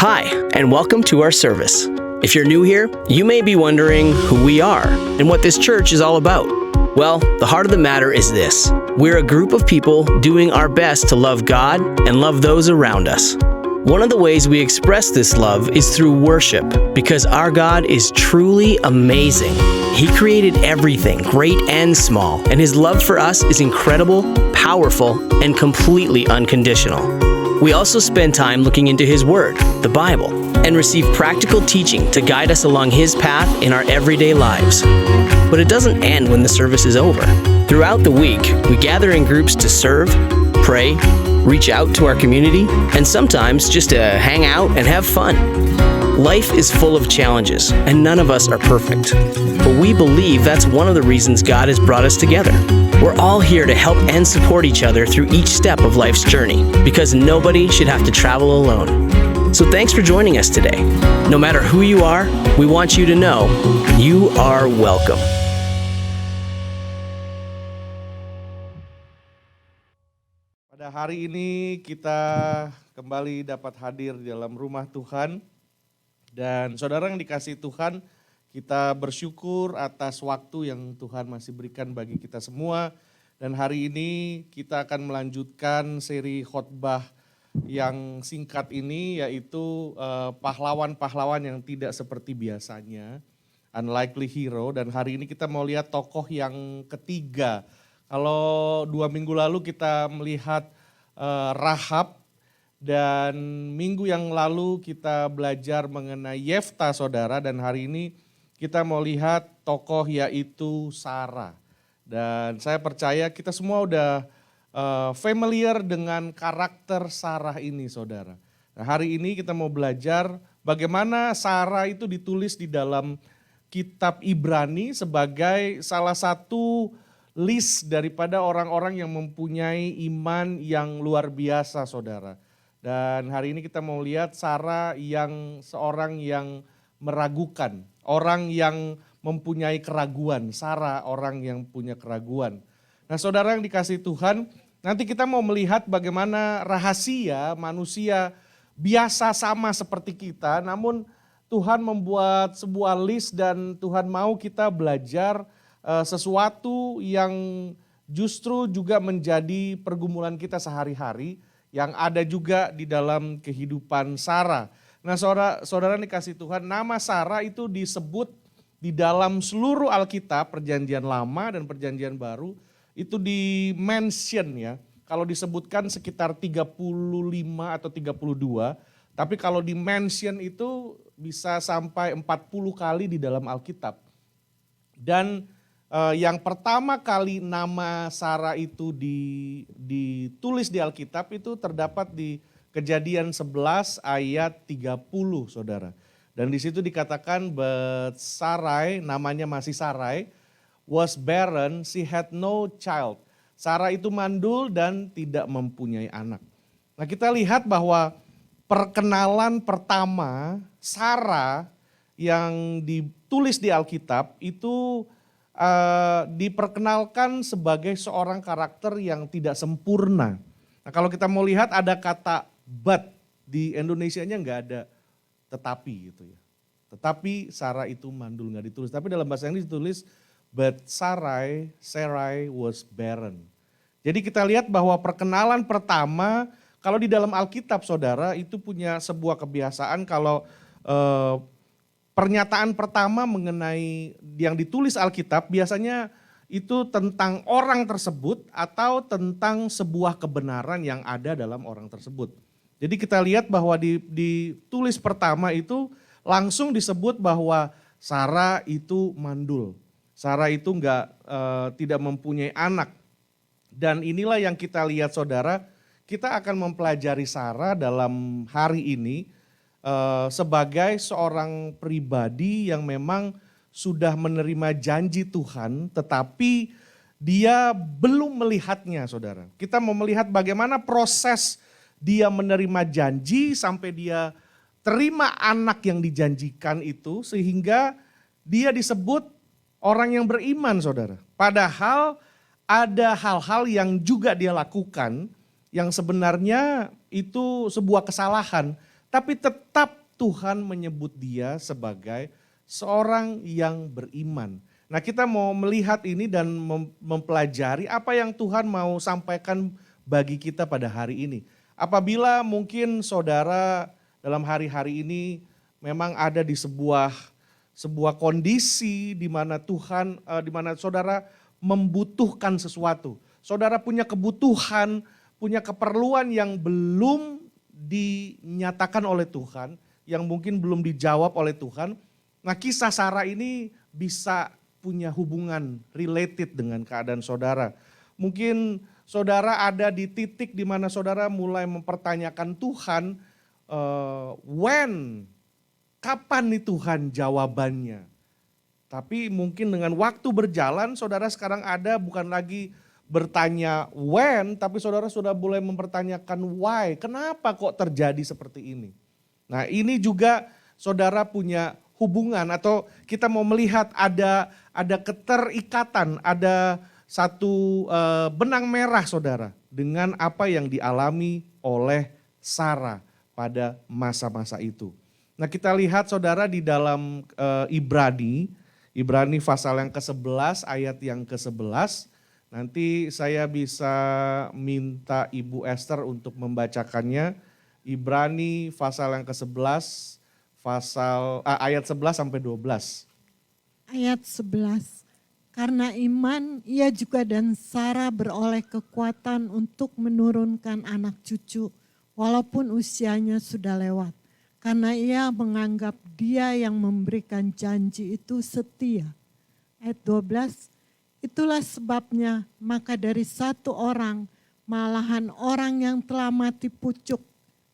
Hi, and welcome to our service. If you're new here, you may be wondering who we are and what this church is all about. Well, the heart of the matter is this. We're a group of people doing our best to love God and love those around us. One of the ways we express this love is through worship, because our God is truly amazing. He created everything, great and small, and His love for us is incredible, powerful, and completely unconditional. We also spend time looking into His Word, the Bible, and receive practical teaching to guide us along His path in our everyday lives. But it doesn't end when the service is over. Throughout the week, we gather in groups to serve, pray, reach out to our community, and sometimes just to hang out and have fun. Life is full of challenges, and none of us are perfect. But we believe that's one of the reasons God has brought us together. We're all here to help and support each other through each step of life's journey, because nobody should have to travel alone. So thanks for joining us today. No matter who you are, we want you to know you are welcome. Pada hari ini kita kembali dapat hadir di dalam rumah Tuhan. Dan saudara yang dikasihi Tuhan, kita bersyukur atas waktu yang Tuhan masih berikan bagi kita semua. Dan hari ini kita akan melanjutkan seri khotbah yang singkat ini, yaitu pahlawan-pahlawan yang tidak seperti biasanya, Unlikely Hero. Dan hari ini kita mau lihat tokoh yang ketiga. Kalau 2 minggu lalu kita melihat Rahab, dan minggu yang lalu kita belajar mengenai Yefta, saudara, dan hari ini kita mau lihat tokoh yaitu Sarah. Dan saya percaya kita semua udah familiar dengan karakter Sarah ini, saudara. Nah, hari ini kita mau belajar bagaimana Sarah itu ditulis di dalam kitab Ibrani sebagai salah satu list daripada orang-orang yang mempunyai iman yang luar biasa, saudara. Dan hari ini kita mau lihat Sarah yang seorang yang meragukan, orang yang mempunyai keraguan. Sarah orang yang punya keraguan. Nah, saudara yang dikasihi Tuhan, nanti kita mau melihat bagaimana rahasia manusia biasa sama seperti kita, namun Tuhan membuat sebuah list dan Tuhan mau kita belajar sesuatu yang justru juga menjadi pergumulan kita sehari-hari, yang ada juga di dalam kehidupan Sarah. Nah, saudara dikasih Tuhan, nama Sarah itu disebut di dalam seluruh Alkitab, Perjanjian Lama dan Perjanjian Baru, itu di-mention ya. Kalau disebutkan sekitar 35 atau 32, tapi kalau di-mention itu bisa sampai 40 kali di dalam Alkitab. Dan yang pertama kali nama Sarah itu ditulis di Alkitab itu terdapat di Kejadian 11 ayat 30, saudara. Dan di situ dikatakan, but Sarai, namanya masih Sarai, was barren, she had no child. Sarah itu mandul dan tidak mempunyai anak. Nah, kita lihat bahwa perkenalan pertama Sarah yang ditulis di Alkitab itu diperkenalkan sebagai seorang karakter yang tidak sempurna. Nah, kalau kita mau lihat ada kata but, di Indonesianya nggak ada tetapi gitu ya. Tetapi Sarah itu mandul, nggak ditulis. Tapi dalam bahasa Inggris ditulis but Sarai was barren. Jadi kita lihat bahwa perkenalan pertama, kalau di dalam Alkitab, saudara, itu punya sebuah kebiasaan kalau pernyataan pertama mengenai yang ditulis Alkitab biasanya itu tentang orang tersebut atau tentang sebuah kebenaran yang ada dalam orang tersebut. Jadi kita lihat bahwa ditulis pertama itu langsung disebut bahwa Sarah itu mandul. Sarah itu tidak mempunyai anak. Dan inilah yang kita lihat, saudara, kita akan mempelajari Sarah dalam hari ini sebagai seorang pribadi yang memang sudah menerima janji Tuhan, tetapi dia belum melihatnya, saudara. Kita mau melihat bagaimana proses dia menerima janji sampai dia terima anak yang dijanjikan itu, sehingga dia disebut orang yang beriman, saudara. Padahal ada hal-hal yang juga dia lakukan yang sebenarnya itu sebuah kesalahan. tapi tetap Tuhan menyebut dia sebagai seorang yang beriman. Nah, kita mau melihat ini dan mempelajari apa yang Tuhan mau sampaikan bagi kita pada hari ini. Apabila mungkin saudara dalam hari-hari ini memang ada di sebuah kondisi di mana di mana saudara membutuhkan sesuatu. Saudara punya kebutuhan, punya keperluan yang belum dinyatakan oleh Tuhan, yang mungkin belum dijawab oleh Tuhan. Nah, kisah Sarah ini bisa punya hubungan related dengan keadaan saudara. Mungkin saudara ada di titik di mana saudara mulai mempertanyakan Tuhan, kapan nih Tuhan jawabannya? Tapi mungkin dengan waktu berjalan saudara sekarang ada bukan lagi bertanya when, tapi saudara sudah mulai mempertanyakan why. Kenapa kok terjadi seperti ini? Nah, ini juga saudara punya hubungan atau kita mau melihat ada keterikatan, ada satu benang merah saudara dengan apa yang dialami oleh Sarah pada masa-masa itu. Nah, kita lihat saudara di dalam Ibrani pasal yang ke-11 ayat yang ke-11. Nanti saya bisa minta Ibu Esther untuk membacakannya. Ibrani pasal yang ke-11 ayat 11 sampai 12. Ayat 11. Karena iman ia juga dan Sarah beroleh kekuatan untuk menurunkan anak cucu walaupun usianya sudah lewat. Karena ia menganggap dia yang memberikan janji itu setia. Ayat 12. Itulah sebabnya maka dari satu orang malahan orang yang telah mati pucuk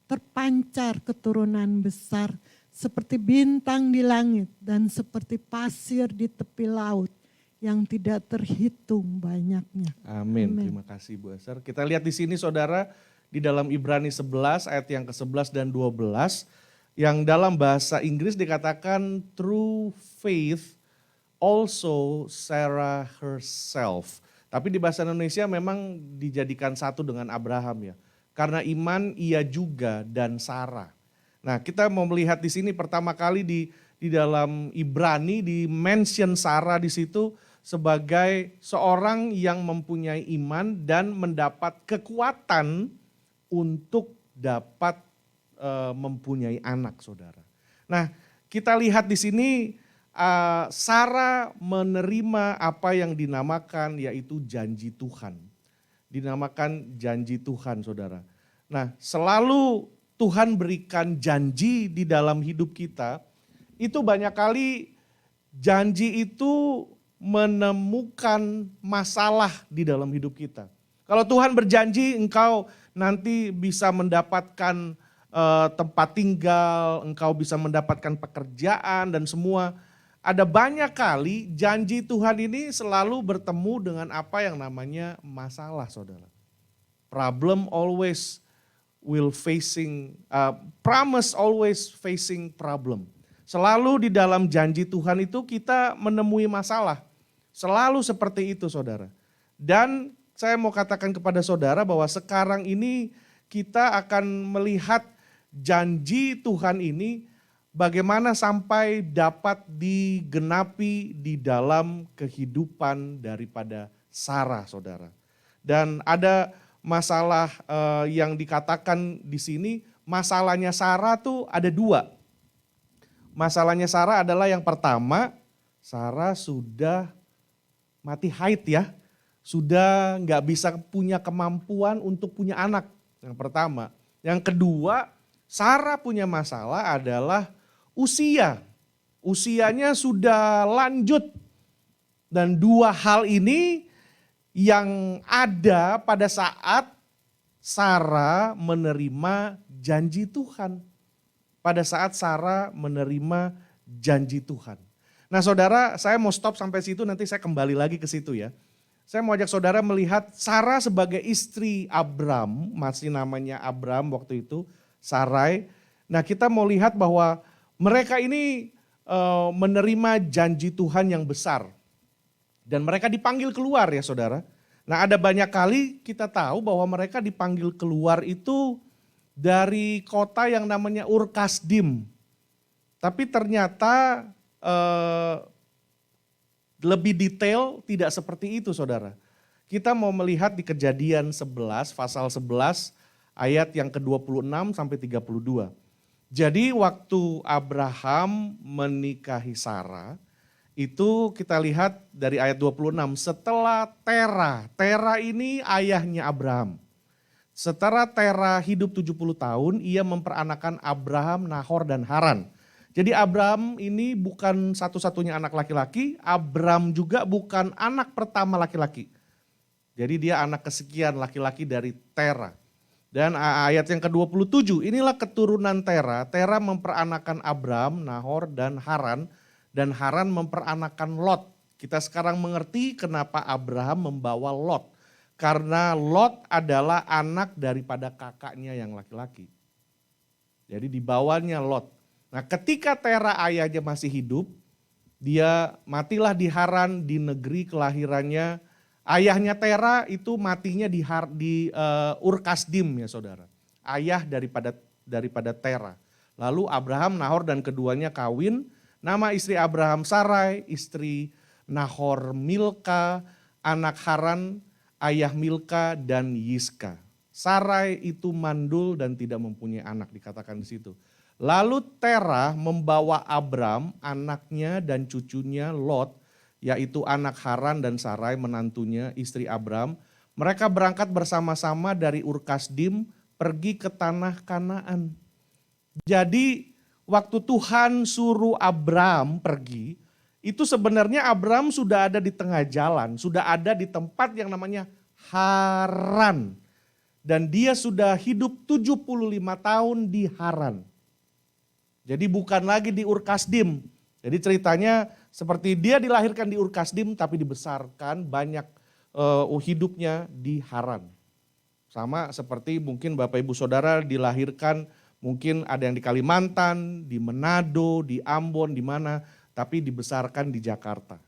terpancar keturunan besar seperti bintang di langit dan seperti pasir di tepi laut yang tidak terhitung banyaknya. Amin. Terima kasih Bu Esther. Kita lihat di sini saudara di dalam Ibrani 11 ayat yang ke-11 dan 12 yang dalam bahasa Inggris dikatakan through faith also Sarah herself. Tapi di bahasa Indonesia memang dijadikan satu dengan Abraham ya. Karena iman ia juga dan Sarah. Nah, kita mau melihat di sini pertama kali di dalam Ibrani di-mention Sarah di situ sebagai seorang yang mempunyai iman dan mendapat kekuatan untuk dapat mempunyai anak, saudara. Nah, kita lihat di sini Sarah menerima apa yang dinamakan yaitu janji Tuhan. Dinamakan janji Tuhan, saudara. Nah, selalu Tuhan berikan janji di dalam hidup kita, itu banyak kali janji itu menemukan masalah di dalam hidup kita. Kalau Tuhan berjanji engkau nanti bisa mendapatkan tempat tinggal, engkau bisa mendapatkan pekerjaan dan semua. Ada banyak kali janji Tuhan ini selalu bertemu dengan apa yang namanya masalah, saudara. Problem always will facing, promise always facing problem. Selalu di dalam janji Tuhan itu kita menemui masalah. Selalu seperti itu, saudara. Dan saya mau katakan kepada saudara bahwa sekarang ini kita akan melihat janji Tuhan ini bagaimana sampai dapat digenapi di dalam kehidupan daripada Sarah, saudara. Dan ada masalah yang dikatakan di sini, masalahnya Sarah tuh ada dua. Masalahnya Sarah adalah yang pertama, Sarah sudah mati haid ya. Sudah nggak bisa punya kemampuan untuk punya anak, yang pertama. Yang kedua, Sarah punya masalah adalah usia. Usianya sudah lanjut. Dan dua hal ini yang ada pada saat Sarah menerima janji Tuhan. Pada saat Sarah menerima janji Tuhan. Nah saudara, saya mau stop sampai situ, nanti saya kembali lagi ke situ ya. Saya mau ajak saudara melihat Sarah sebagai istri Abram, masih namanya Abram waktu itu, Sarai. Nah kita mau lihat bahwa mereka ini menerima janji Tuhan yang besar. Dan mereka dipanggil keluar ya saudara. Nah ada banyak kali kita tahu bahwa mereka dipanggil keluar itu dari kota yang namanya Ur Kasdim. Tapi ternyata lebih detail tidak seperti itu saudara. Kita mau melihat di Kejadian 11, pasal 11 ayat yang ke-26 sampai 32. Jadi waktu Abraham menikahi Sarah, itu kita lihat dari ayat 26, setelah Tera ini ayahnya Abraham. Setelah Tera hidup 70 tahun, ia memperanakan Abraham, Nahor, dan Haran. Jadi Abraham ini bukan satu-satunya anak laki-laki, Abraham juga bukan anak pertama laki-laki. Jadi dia anak kesekian laki-laki dari Tera. Dan ayat yang ke-27, inilah keturunan Tera. Tera memperanakan Abraham, Nahor, dan Haran memperanakan Lot. Kita sekarang mengerti kenapa Abraham membawa Lot. Karena Lot adalah anak daripada kakaknya yang laki-laki. Jadi dibawanya Lot. Nah ketika Tera ayahnya masih hidup, dia matilah di Haran di negeri kelahirannya. Ayahnya Tera itu matinya di Ur Kasdim ya saudara. Ayah daripada Tera. Lalu Abraham, Nahor dan keduanya kawin. Nama istri Abraham Sarai, istri Nahor Milka, anak Haran, ayah Milka dan Yiska. Sarai itu mandul dan tidak mempunyai anak dikatakan di situ. Lalu Tera membawa Abram, anaknya dan cucunya Lot, yaitu anak Haran dan Sarai menantunya istri Abram. Mereka berangkat bersama-sama dari Ur Kasdim pergi ke tanah Kanaan. Jadi waktu Tuhan suruh Abram pergi, itu sebenarnya Abram sudah ada di tengah jalan, sudah ada di tempat yang namanya Haran. Dan dia sudah hidup 75 tahun di Haran. Jadi bukan lagi di Ur Kasdim. Jadi ceritanya seperti dia dilahirkan di Ur Kasdim tapi dibesarkan banyak hidupnya di Haran. Sama seperti mungkin Bapak Ibu Saudara dilahirkan mungkin ada yang di Kalimantan, di Manado, di Ambon, di mana, tapi dibesarkan di Jakarta.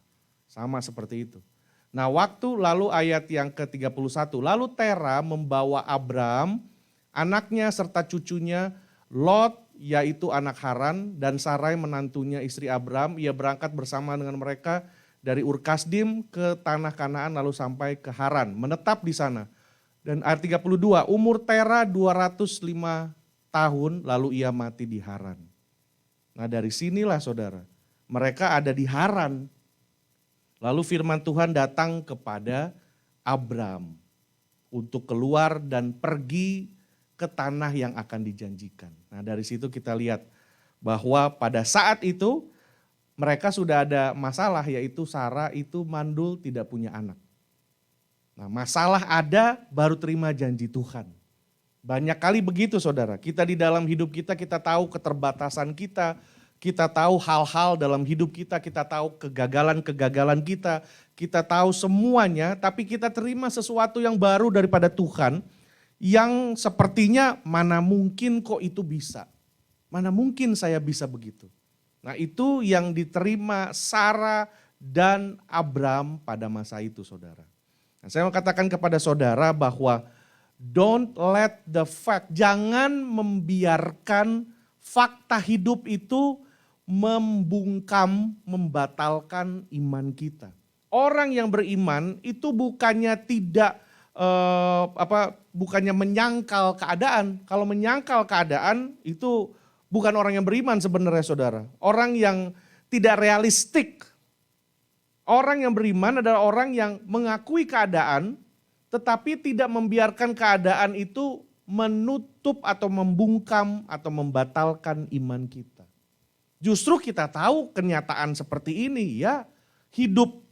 Sama seperti itu. Nah waktu lalu ayat yang ke-31, lalu Tera membawa Abram, anaknya serta cucunya, Lot yaitu anak Haran dan Sarai menantunya istri Abram, ia berangkat bersama dengan mereka dari Ur Kasdim ke tanah Kanaan lalu sampai ke Haran, menetap di sana. Dan ayat 32, umur Tera 205 tahun lalu ia mati di Haran. Nah dari sinilah saudara, mereka ada di Haran. Lalu firman Tuhan datang kepada Abram untuk keluar dan pergi ke tanah yang akan dijanjikan. Nah dari situ kita lihat bahwa pada saat itu mereka sudah ada masalah yaitu Sarah itu mandul tidak punya anak. Nah masalah ada baru terima janji Tuhan. Banyak kali begitu saudara, kita di dalam hidup kita tahu keterbatasan kita tahu hal-hal dalam hidup kita tahu kegagalan-kegagalan kita tahu semuanya tapi kita terima sesuatu yang baru daripada Tuhan. Yang sepertinya mana mungkin kok itu bisa. Mana mungkin saya bisa begitu. Nah itu yang diterima Sarah dan Abram pada masa itu saudara. Nah, saya mau katakan kepada saudara bahwa don't let the fact, jangan membiarkan fakta hidup itu membungkam, membatalkan iman kita. Orang yang beriman itu bukannya tidak bukannya menyangkal keadaan. Kalau menyangkal keadaan itu bukan orang yang beriman sebenarnya saudara. Orang yang tidak realistik. Orang yang beriman adalah orang yang mengakui keadaan tetapi tidak membiarkan keadaan itu menutup atau membungkam atau membatalkan iman kita. Justru kita tahu kenyataan seperti ini ya. Hidup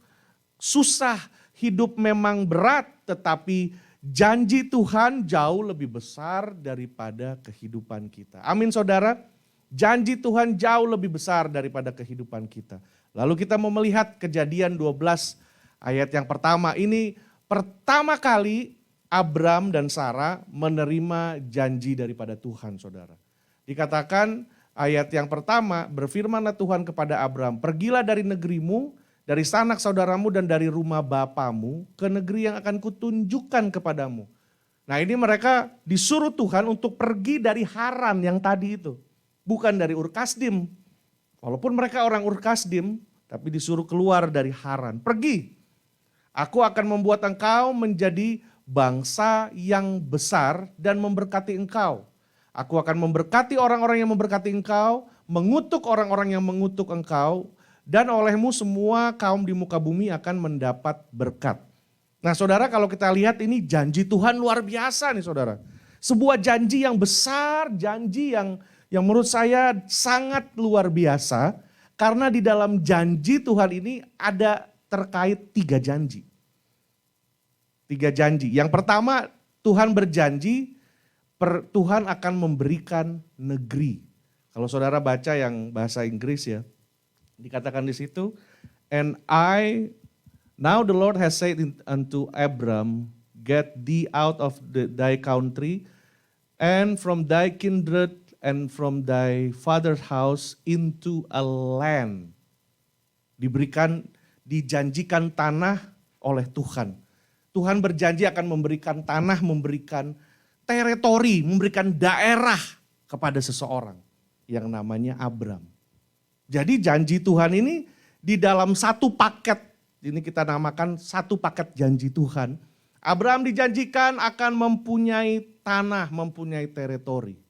susah, hidup memang berat, tetapi janji Tuhan jauh lebih besar daripada kehidupan kita. Amin saudara, janji Tuhan jauh lebih besar daripada kehidupan kita. Lalu kita mau melihat Kejadian 12 ayat yang pertama. Ini pertama kali Abram dan Sarah menerima janji daripada Tuhan saudara. Dikatakan ayat yang pertama, berfirmanlah Tuhan kepada Abram, pergilah dari negerimu, dari sanak saudaramu dan dari rumah bapamu ke negeri yang akan kutunjukkan kepadamu. Nah ini mereka disuruh Tuhan untuk pergi dari Haran yang tadi itu. Bukan dari Ur Kasdim. Walaupun mereka orang Ur Kasdim, tapi disuruh keluar dari Haran. Pergi. Aku akan membuat engkau menjadi bangsa yang besar dan memberkati engkau. Aku akan memberkati orang-orang yang memberkati engkau, mengutuk orang-orang yang mengutuk engkau, dan olehmu semua kaum di muka bumi akan mendapat berkat. Nah saudara, kalau kita lihat ini janji Tuhan luar biasa nih saudara. Sebuah janji yang besar, janji yang menurut saya sangat luar biasa. Karena di dalam janji Tuhan ini ada terkait 3 janji. 3 janji. Yang pertama, Tuhan berjanji Tuhan akan memberikan negeri. Kalau saudara baca yang bahasa Inggris ya, dikatakan di situ, now the Lord has said unto Abram, get thee out of thy country and from thy kindred and from thy father's house into a land. Dijanjikan tanah oleh Tuhan. Tuhan berjanji akan memberikan tanah, memberikan teritori, memberikan daerah kepada seseorang yang namanya Abram. Jadi janji Tuhan ini di dalam satu paket, ini kita namakan satu paket janji Tuhan. Abraham dijanjikan akan mempunyai tanah, mempunyai teritori.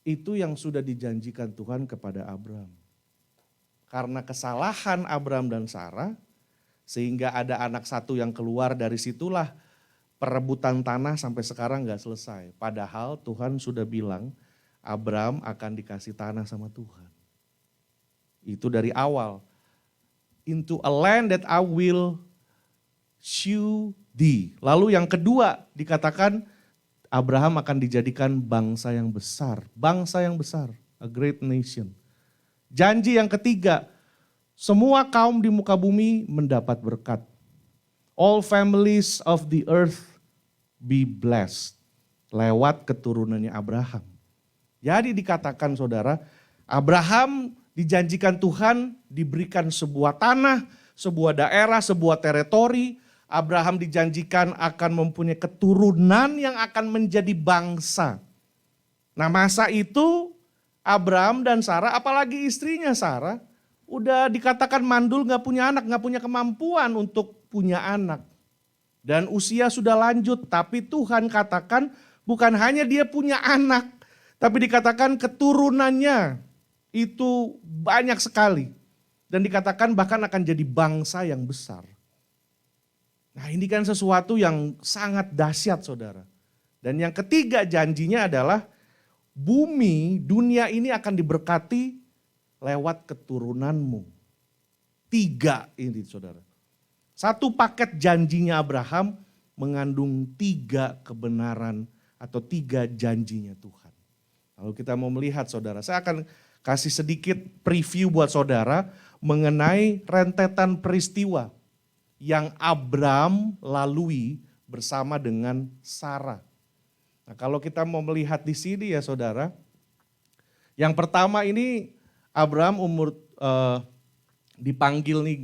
Itu yang sudah dijanjikan Tuhan kepada Abraham. Karena kesalahan Abraham dan Sarah, sehingga ada anak satu yang keluar dari situlah perebutan tanah sampai sekarang gak selesai. Padahal Tuhan sudah bilang Abraham akan dikasih tanah sama Tuhan. Itu dari awal. Into a land that I will shew thee. Lalu yang kedua dikatakan Abraham akan dijadikan bangsa yang besar. Bangsa yang besar, a great nation. Janji yang ketiga, semua kaum di muka bumi mendapat berkat. All families of the earth be blessed. Lewat keturunannya Abraham. Jadi dikatakan saudara, Abraham dijanjikan Tuhan diberikan sebuah tanah, sebuah daerah, sebuah teritori. Abraham dijanjikan akan mempunyai keturunan yang akan menjadi bangsa. Nah masa itu Abraham dan Sarah, apalagi istrinya Sarah, udah dikatakan mandul, gak punya anak, gak punya kemampuan untuk punya anak. Dan usia sudah lanjut, tapi Tuhan katakan bukan hanya dia punya anak, tapi dikatakan keturunannya itu banyak sekali. Dan dikatakan bahkan akan jadi bangsa yang besar. Nah ini kan sesuatu yang sangat dahsyat saudara. Dan yang ketiga janjinya adalah bumi, dunia ini akan diberkati lewat keturunanmu. 3 ini saudara. Satu paket janjinya Abraham mengandung 3 kebenaran atau 3 janjinya Tuhan. Lalu kita mau melihat saudara, saya akan kasih sedikit preview buat saudara mengenai rentetan peristiwa yang Abraham lalui bersama dengan Sarah. Nah kalau kita mau melihat di sini ya saudara, yang pertama ini Abraham dipanggil nih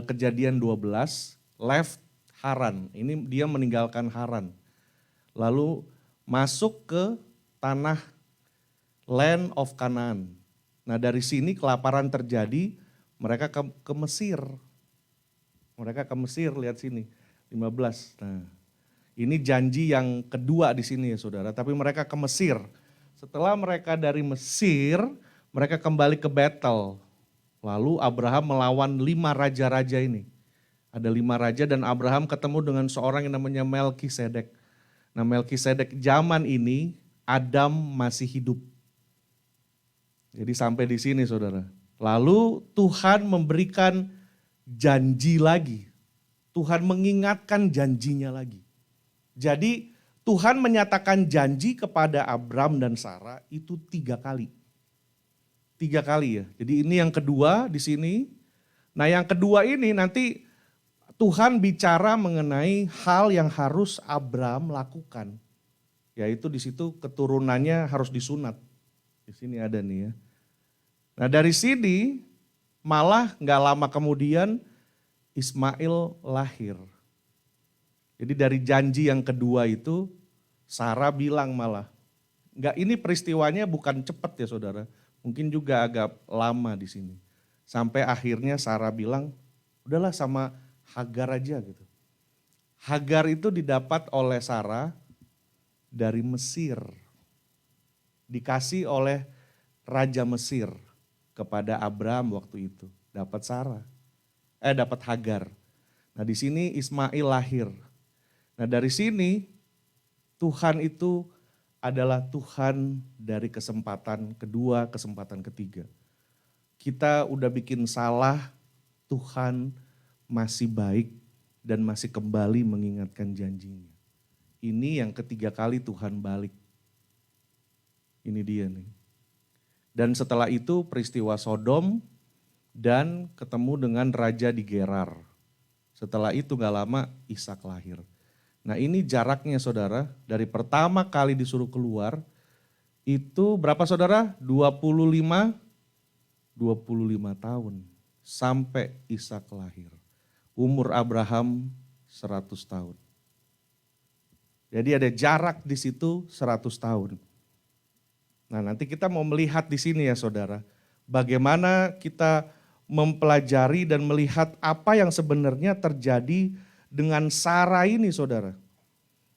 Kejadian 12, left Haran. Ini dia meninggalkan Haran. Lalu masuk ke tanah land of Canaan. Nah dari sini kelaparan terjadi, mereka ke Mesir. Mereka ke Mesir, lihat sini, 15. Nah ini janji yang kedua di sini ya saudara, tapi mereka ke Mesir. Setelah mereka dari Mesir, mereka kembali ke Betel. Lalu Abraham melawan 5 raja-raja ini. Ada 5 raja dan Abraham ketemu dengan seorang yang namanya Melkisedek. Nah Melkisedek zaman ini Adam masih hidup. Jadi sampai di sini saudara. Lalu Tuhan memberikan janji lagi. Tuhan mengingatkan janjinya lagi. Jadi Tuhan menyatakan janji kepada Abram dan Sarah itu 3 kali. 3 kali ya. Jadi ini yang kedua di sini. Nah yang kedua ini nanti Tuhan bicara mengenai hal yang harus Abram lakukan. Yaitu di situ keturunannya harus disunat. Di sini ada nih ya. Nah dari sini malah gak lama kemudian Ismail lahir. Jadi dari janji yang kedua itu Sarah bilang malah, enggak, ini peristiwanya bukan cepat ya saudara, mungkin juga agak lama di sini. Sampai akhirnya Sarah bilang, udahlah sama Hagar aja gitu. Hagar itu didapat oleh Sarah dari Mesir. Dikasih oleh Raja Mesir kepada Abraham waktu itu. Dapat dapat Hagar. Nah di sini Ismail lahir. Nah dari sini Tuhan itu adalah Tuhan dari kesempatan kedua, kesempatan ketiga. Kita udah bikin salah, Tuhan masih baik dan masih kembali mengingatkan janjinya. Ini yang ketiga kali Tuhan balik. Ini dia nih. Dan setelah itu peristiwa Sodom dan ketemu dengan raja di Gerar. Setelah itu gak lama Ishak lahir. Nah ini jaraknya saudara, dari pertama kali disuruh keluar, itu berapa saudara? 25 tahun sampai Ishak lahir. Umur Abraham 100 tahun. Jadi ada jarak di situ 100 tahun. Nah nanti kita mau melihat di sini ya saudara, bagaimana kita mempelajari dan melihat apa yang sebenarnya terjadi dengan Sarah ini saudara.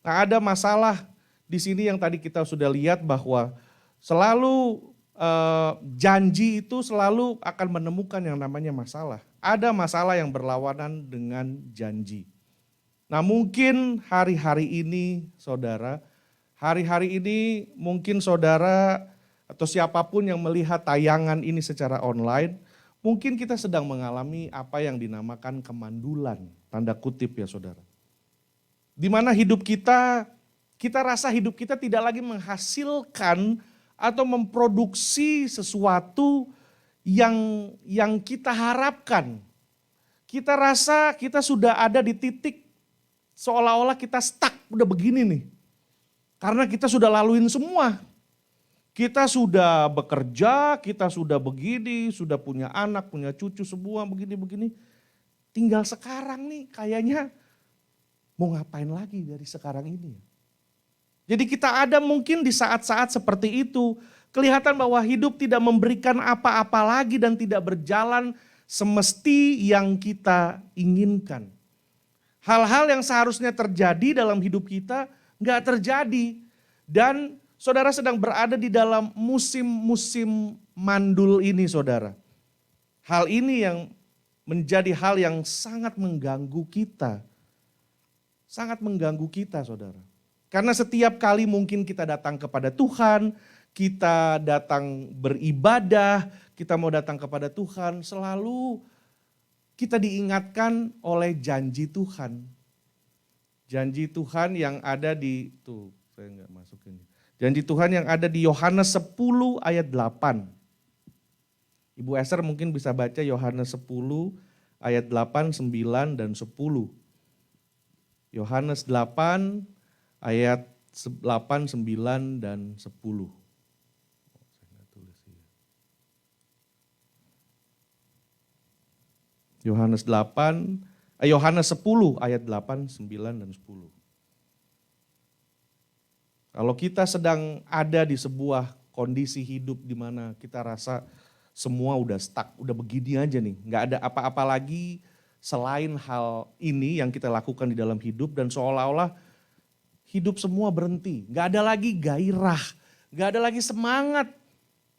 Nah ada masalah di sini yang tadi kita sudah lihat bahwa selalu janji itu selalu akan menemukan yang namanya masalah. Ada masalah yang berlawanan dengan janji. Nah mungkin hari-hari ini saudara, hari-hari ini mungkin saudara atau siapapun yang melihat tayangan ini secara online, mungkin kita sedang mengalami apa yang dinamakan kemandulan, tanda kutip ya saudara. Di mana hidup kita rasa hidup kita tidak lagi menghasilkan atau memproduksi sesuatu yang kita harapkan. Kita rasa kita sudah ada di titik seolah-olah kita stuck, udah begini nih. Karena kita sudah laluin semua. Kita sudah bekerja, kita sudah begini, sudah punya anak, punya cucu semua begini-begini. Tinggal sekarang nih kayaknya mau ngapain lagi dari sekarang ini. Jadi kita ada mungkin di saat-saat seperti itu. Kelihatan bahwa hidup tidak memberikan apa-apa lagi dan tidak berjalan semesti yang kita inginkan. Hal-hal yang seharusnya terjadi dalam hidup kita nggak terjadi. Dan saudara sedang berada di dalam musim-musim mandul ini saudara. Hal ini yang menjadi hal yang sangat mengganggu kita. Sangat mengganggu kita saudara. Karena setiap kali mungkin kita datang kepada Tuhan, kita datang beribadah, kita mau datang kepada Tuhan, selalu kita diingatkan oleh janji Tuhan. Janji Tuhan yang ada di, tuh saya enggak masukin. Janji Tuhan yang ada di Yohanes 10 ayat 8. Ibu Esther mungkin bisa baca Yohanes 10 ayat 8, 9, dan 10. Yohanes 8 ayat 8, 9, dan 10. Yohanes 10 ayat 8, 9, dan 10. Kalau kita sedang ada di sebuah kondisi hidup di mana kita rasa semua udah stuck, udah begini aja nih, nggak ada apa-apa lagi selain hal ini yang kita lakukan di dalam hidup dan seolah-olah hidup semua berhenti, nggak ada lagi gairah, nggak ada lagi semangat.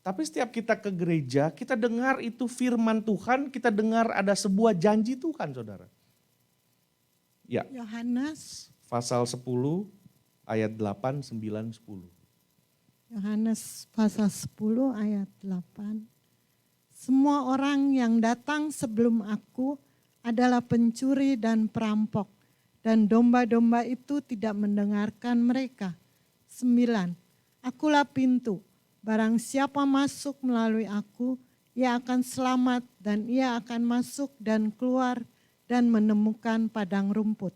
Tapi setiap kita ke gereja, kita dengar itu firman Tuhan, kita dengar ada sebuah janji Tuhan saudara. Ya. Yohanes Pasal 10 ayat 8, 9, 10. Yohanes pasal 10 ayat 8. Semua orang yang datang sebelum aku adalah pencuri dan perampok, dan domba-domba itu tidak mendengarkan mereka. 9. Akulah pintu. Barang siapa masuk melalui aku, ia akan selamat dan ia akan masuk dan keluar dan menemukan padang rumput.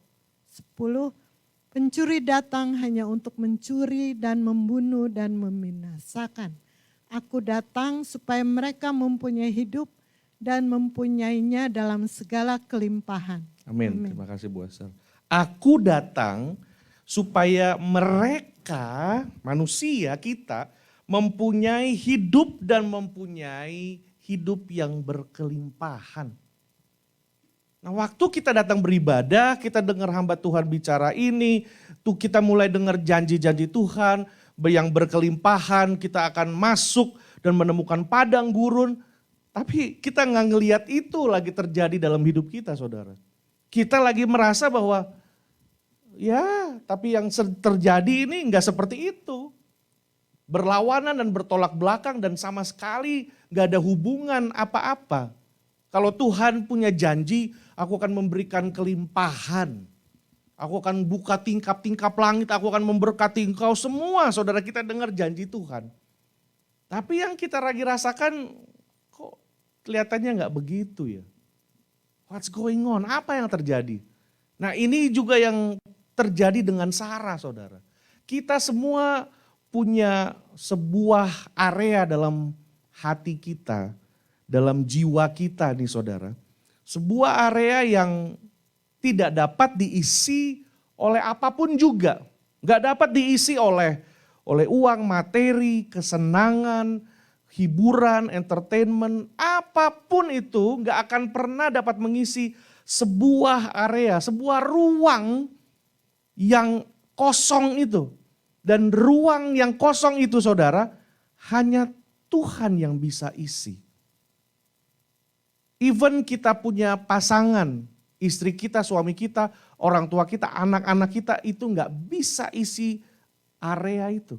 10. Pencuri datang hanya untuk mencuri dan membunuh dan membinasakan. Aku datang supaya mereka mempunyai hidup dan mempunyainya dalam segala kelimpahan. Amin. Terima kasih Bu Esther. Aku datang supaya Ketika manusia kita mempunyai hidup dan mempunyai hidup yang berkelimpahan. Nah, waktu kita datang beribadah, kita dengar hamba Tuhan bicara ini, tuh kita mulai dengar janji-janji Tuhan yang berkelimpahan, kita akan masuk dan menemukan padang gurun. Tapi kita nggak ngelihat itu lagi terjadi dalam hidup kita, saudara. Kita lagi merasa bahwa ya, tapi yang terjadi ini nggak seperti itu. Berlawanan dan bertolak belakang dan sama sekali nggak ada hubungan apa-apa. Kalau Tuhan punya janji, aku akan memberikan kelimpahan. Aku akan buka tingkap-tingkap langit, aku akan memberkati engkau semua. Saudara, kita dengar janji Tuhan. Tapi yang kita lagi rasakan kok kelihatannya nggak begitu ya. What's going on? Apa yang terjadi? Nah, ini juga yang terjadi dengan Sarah, saudara. Kita semua punya sebuah area dalam hati kita, dalam jiwa kita nih saudara. Sebuah area yang tidak dapat diisi oleh apapun juga. Gak dapat diisi oleh uang, materi, kesenangan, hiburan, entertainment, apapun itu gak akan pernah dapat mengisi sebuah area, sebuah ruang yang kosong itu. Dan ruang yang kosong itu saudara, hanya Tuhan yang bisa isi. Even kita punya pasangan, istri kita, suami kita, orang tua kita, anak-anak kita itu nggak bisa isi area itu.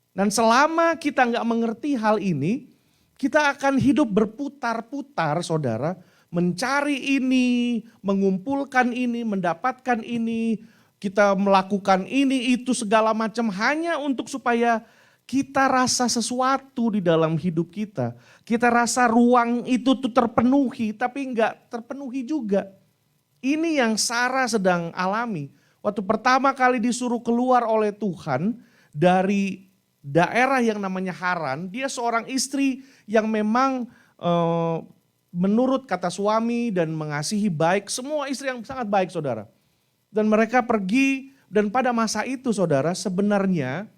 Dan selama kita nggak mengerti hal ini, kita akan hidup berputar-putar saudara, mencari ini, mengumpulkan ini, mendapatkan ini, kita melakukan ini, itu segala macam hanya untuk supaya kita rasa sesuatu di dalam hidup kita. Kita rasa ruang itu tuh terpenuhi, tapi enggak terpenuhi juga. Ini yang Sarah sedang alami. Waktu pertama kali disuruh keluar oleh Tuhan dari daerah yang namanya Haran, dia seorang istri yang memang menurut kata suami dan mengasihi baik, semua istri yang sangat baik saudara. Dan mereka pergi dan pada masa itu saudara sebenarnya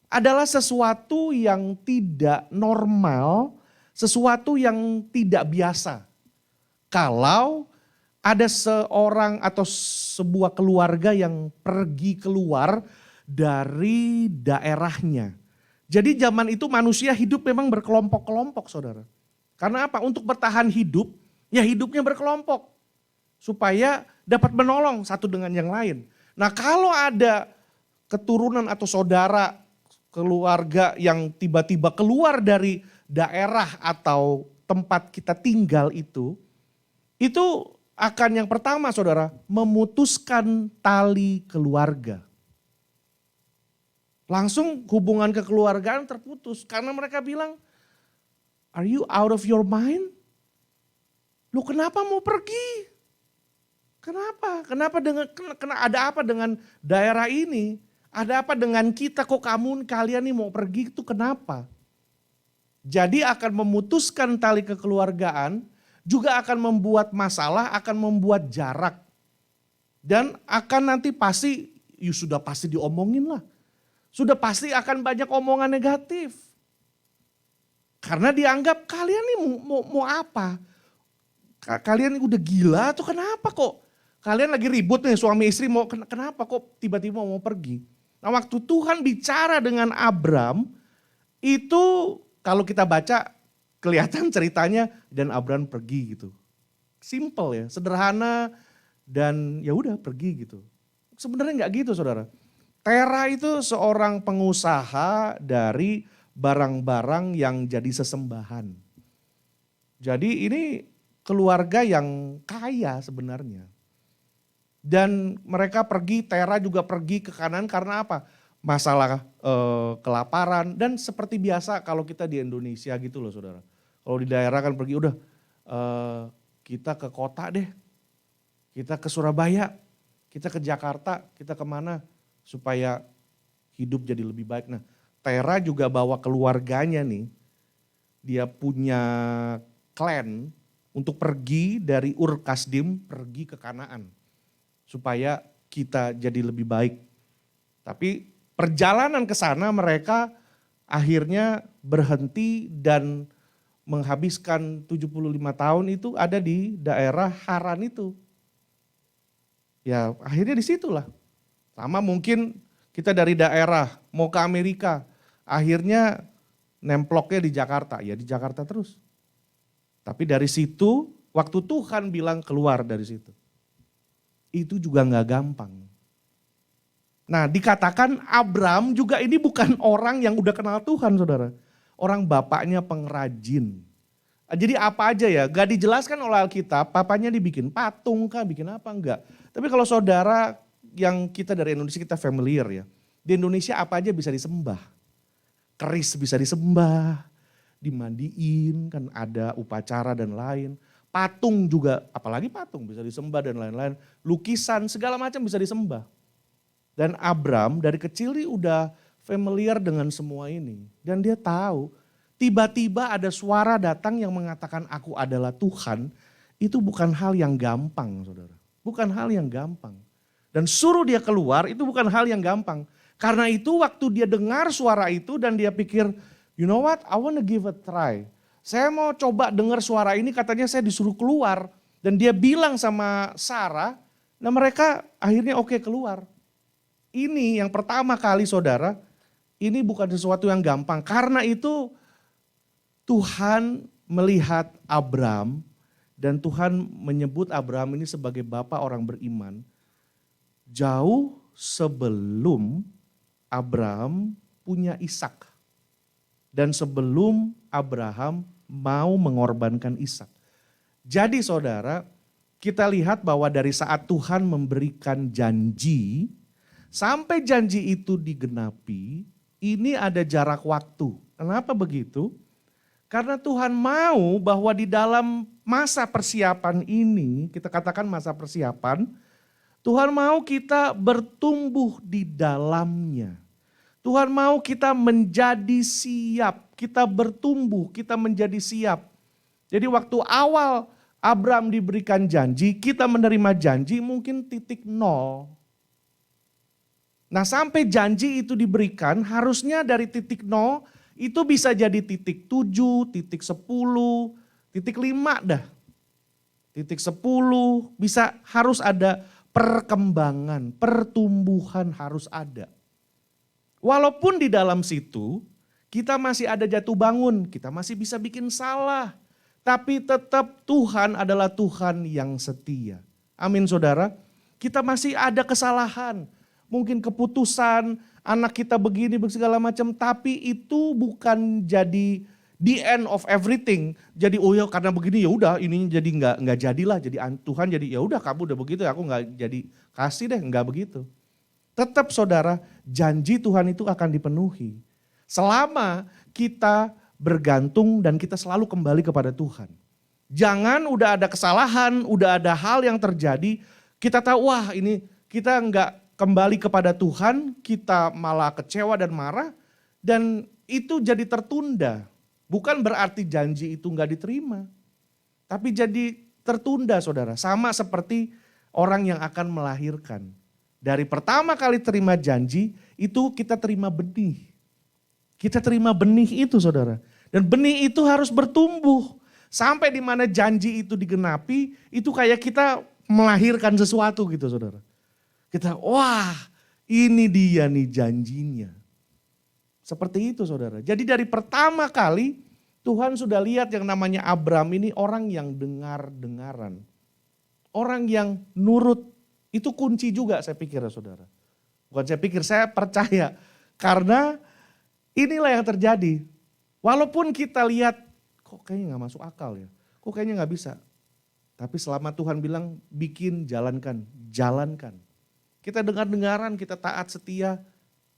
adalah sesuatu yang tidak normal, sesuatu yang tidak biasa. Kalau ada seorang atau sebuah keluarga yang pergi keluar dari daerahnya. Jadi zaman itu manusia hidup memang berkelompok-kelompok saudara. Karena apa? Untuk bertahan hidup, ya hidupnya berkelompok. Supaya dapat menolong satu dengan yang lain. Nah kalau ada keturunan atau saudara, keluarga yang tiba-tiba keluar dari daerah atau tempat kita tinggal itu akan yang pertama saudara, memutuskan tali keluarga. Langsung hubungan kekeluargaan terputus karena mereka bilang, are you out of your mind? Lu kenapa mau pergi? Kenapa? Ada apa dengan daerah ini? Ada apa dengan kita kok kalian nih mau pergi itu kenapa? Jadi akan memutuskan tali kekeluargaan, juga akan membuat masalah, akan membuat jarak. Dan akan nanti sudah pasti diomongin lah. Sudah pasti akan banyak omongan negatif. Karena dianggap kalian nih mau apa? Kalian udah gila atau kenapa kok? Kalian lagi ribut nih suami istri kenapa kok tiba-tiba mau pergi? Nah waktu Tuhan bicara dengan Abram, itu kalau kita baca kelihatan ceritanya dan Abram pergi gitu. Simple ya, sederhana dan ya udah pergi gitu. Sebenarnya nggak gitu saudara. Tera itu seorang pengusaha dari barang-barang yang jadi sesembahan. Jadi ini keluarga yang kaya sebenarnya. Dan mereka pergi, Tera juga pergi ke kanan karena apa? Masalah kelaparan dan seperti biasa kalau kita di Indonesia gitu loh saudara. Kalau di daerah kan pergi udah kita ke kota deh, kita ke Surabaya, kita ke Jakarta, kita kemana supaya hidup jadi lebih baik. Nah Tera juga bawa keluarganya nih, dia punya klan untuk pergi dari Ur Kasdim pergi ke Kanaan. Supaya kita jadi lebih baik. Tapi perjalanan ke sana mereka akhirnya berhenti dan menghabiskan 75 tahun itu ada di daerah Haran itu. Ya akhirnya disitulah. Sama mungkin kita dari daerah mau ke Amerika, akhirnya nemploknya di Jakarta, ya di Jakarta terus. Tapi dari situ, waktu Tuhan bilang keluar dari situ, itu juga nggak gampang. Nah dikatakan Abram juga ini bukan orang yang udah kenal Tuhan saudara. Orang bapaknya pengrajin. Jadi apa aja ya, gak dijelaskan oleh Alkitab, papanya dibikin patung kah, bikin apa enggak. Tapi kalau saudara yang kita dari Indonesia kita familiar ya. Di Indonesia apa aja bisa disembah. Keris bisa disembah, dimandiin kan ada upacara dan lain. Patung juga, apalagi patung bisa disembah dan lain-lain. Lukisan segala macam bisa disembah. Dan Abram dari kecil dia udah familiar dengan semua ini. Dan dia tahu tiba-tiba ada suara datang yang mengatakan aku adalah Tuhan. Itu bukan hal yang gampang saudara. Bukan hal yang gampang. Dan suruh dia keluar itu bukan hal yang gampang. Karena itu waktu dia dengar suara itu dan dia pikir, you know what, I wanna give a try. Saya mau coba dengar suara ini katanya saya disuruh keluar. Dan dia bilang sama Sarah, nah mereka akhirnya oke keluar. Ini yang pertama kali saudara, ini bukan sesuatu yang gampang. Karena itu Tuhan melihat Abram dan Tuhan menyebut Abram ini sebagai bapak orang beriman. Jauh sebelum Abram punya Ishak. Dan sebelum Abraham mau mengorbankan Ishak. Jadi saudara, kita lihat bahwa dari saat Tuhan memberikan janji, sampai janji itu digenapi, ini ada jarak waktu. Kenapa begitu? Karena Tuhan mau bahwa di dalam masa persiapan ini, kita katakan masa persiapan, Tuhan mau kita bertumbuh di dalamnya. Tuhan mau kita menjadi siap, kita bertumbuh, kita menjadi siap. Jadi waktu awal Abram diberikan janji, kita menerima janji mungkin titik nol. Nah sampai janji itu diberikan harusnya dari titik nol itu bisa jadi titik 7, titik 10, titik 5 dah. Titik 10 bisa harus ada perkembangan, pertumbuhan harus ada. Walaupun di dalam situ kita masih ada jatuh bangun, kita masih bisa bikin salah. Tapi tetap Tuhan adalah Tuhan yang setia. Amin saudara. Kita masih ada kesalahan. Mungkin keputusan, anak kita begini segala macam. Tapi itu bukan jadi the end of everything. Jadi oh ya karena begini ya udah ini jadi nggak jadilah. Jadi Tuhan jadi ya udah kamu udah begitu aku nggak jadi kasih deh nggak begitu. Tetap saudara janji Tuhan itu akan dipenuhi. Selama kita bergantung dan kita selalu kembali kepada Tuhan. Jangan udah ada kesalahan, udah ada hal yang terjadi, kita tahu wah ini kita nggak kembali kepada Tuhan, kita malah kecewa dan marah dan itu jadi tertunda. Bukan berarti janji itu nggak diterima, tapi jadi tertunda saudara. Sama seperti orang yang akan melahirkan. Dari pertama kali terima janji, itu kita terima benih. Kita terima benih itu saudara. Dan benih itu harus bertumbuh. Sampai di mana janji itu digenapi, itu kayak kita melahirkan sesuatu gitu saudara. Kita wah ini dia nih janjinya. Seperti itu saudara. Jadi dari pertama kali Tuhan sudah lihat yang namanya Abram ini orang yang dengar-dengaran. Orang yang nurut. Itu kunci juga saya pikir ya saudara. Bukan saya pikir, saya percaya. Karena inilah yang terjadi. Walaupun kita lihat, kok kayaknya gak masuk akal ya. Kok kayaknya gak bisa. Tapi selama Tuhan bilang, bikin, jalankan. Jalankan. Kita dengar-dengaran, kita taat setia,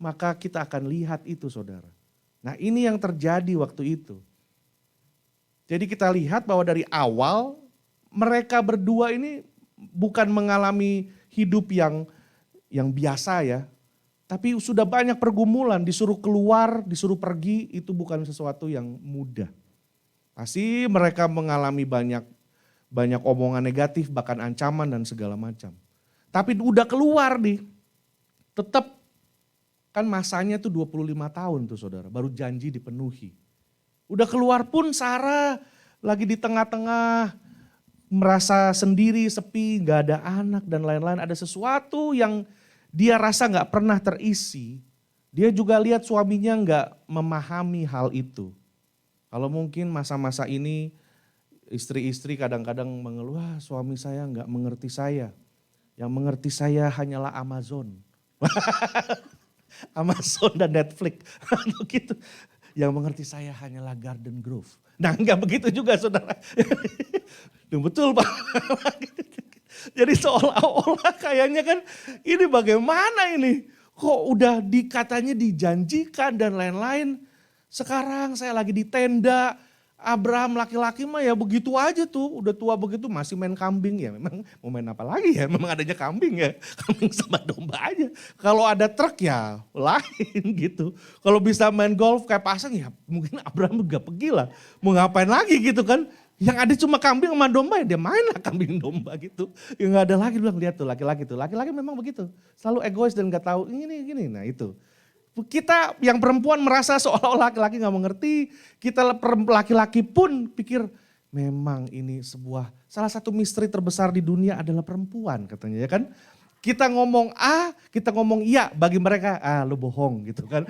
maka kita akan lihat itu saudara. Nah ini yang terjadi waktu itu. Jadi kita lihat bahwa dari awal, mereka berdua ini bukan mengalami hidup yang biasa ya. Tapi sudah banyak pergumulan, disuruh keluar, disuruh pergi, itu bukan sesuatu yang mudah. Pasti mereka mengalami banyak omongan negatif, bahkan ancaman dan segala macam. Tapi udah keluar nih, tetap Kan masanya tuh 25 tahun tuh saudara, baru janji dipenuhi. Udah keluar pun Sarah lagi di tengah-tengah, merasa sendiri, sepi, gak ada anak dan lain-lain. Ada sesuatu yang dia rasa gak pernah terisi. Dia juga lihat suaminya gak memahami hal itu. Kalau mungkin masa-masa ini istri-istri kadang-kadang mengeluh, suami saya gak mengerti saya. Yang mengerti saya hanyalah Amazon. Amazon dan Netflix. Gitu. Yang mengerti saya hanyalah Garden Grove. Nah enggak begitu juga saudara. Betul Pak. Jadi seolah-olah kayaknya kan ini bagaimana ini. Kok udah katanya dijanjikan dan lain-lain. Sekarang saya lagi di tenda. Abraham laki-laki mah ya begitu aja tuh, udah tua begitu masih main kambing ya. Memang mau main apa lagi ya, memang adanya kambing ya, kambing sama domba aja. Kalau ada truk ya lain gitu. Kalau bisa main golf kayak pasang ya mungkin Abraham juga pergi lah. Mau ngapain lagi gitu kan. Yang ada cuma kambing sama domba ya dia main lah kambing domba gitu. Yang gak ada lagi bilang lihat tuh laki-laki tuh. Laki-laki memang begitu, selalu egois dan gak tahu ini, nah itu. Kita yang perempuan merasa seolah-olah laki-laki gak mengerti, kita laki-laki pun pikir memang ini salah satu misteri terbesar di dunia adalah perempuan katanya ya kan. Kita ngomong A, kita ngomong iya, bagi mereka lu bohong gitu kan.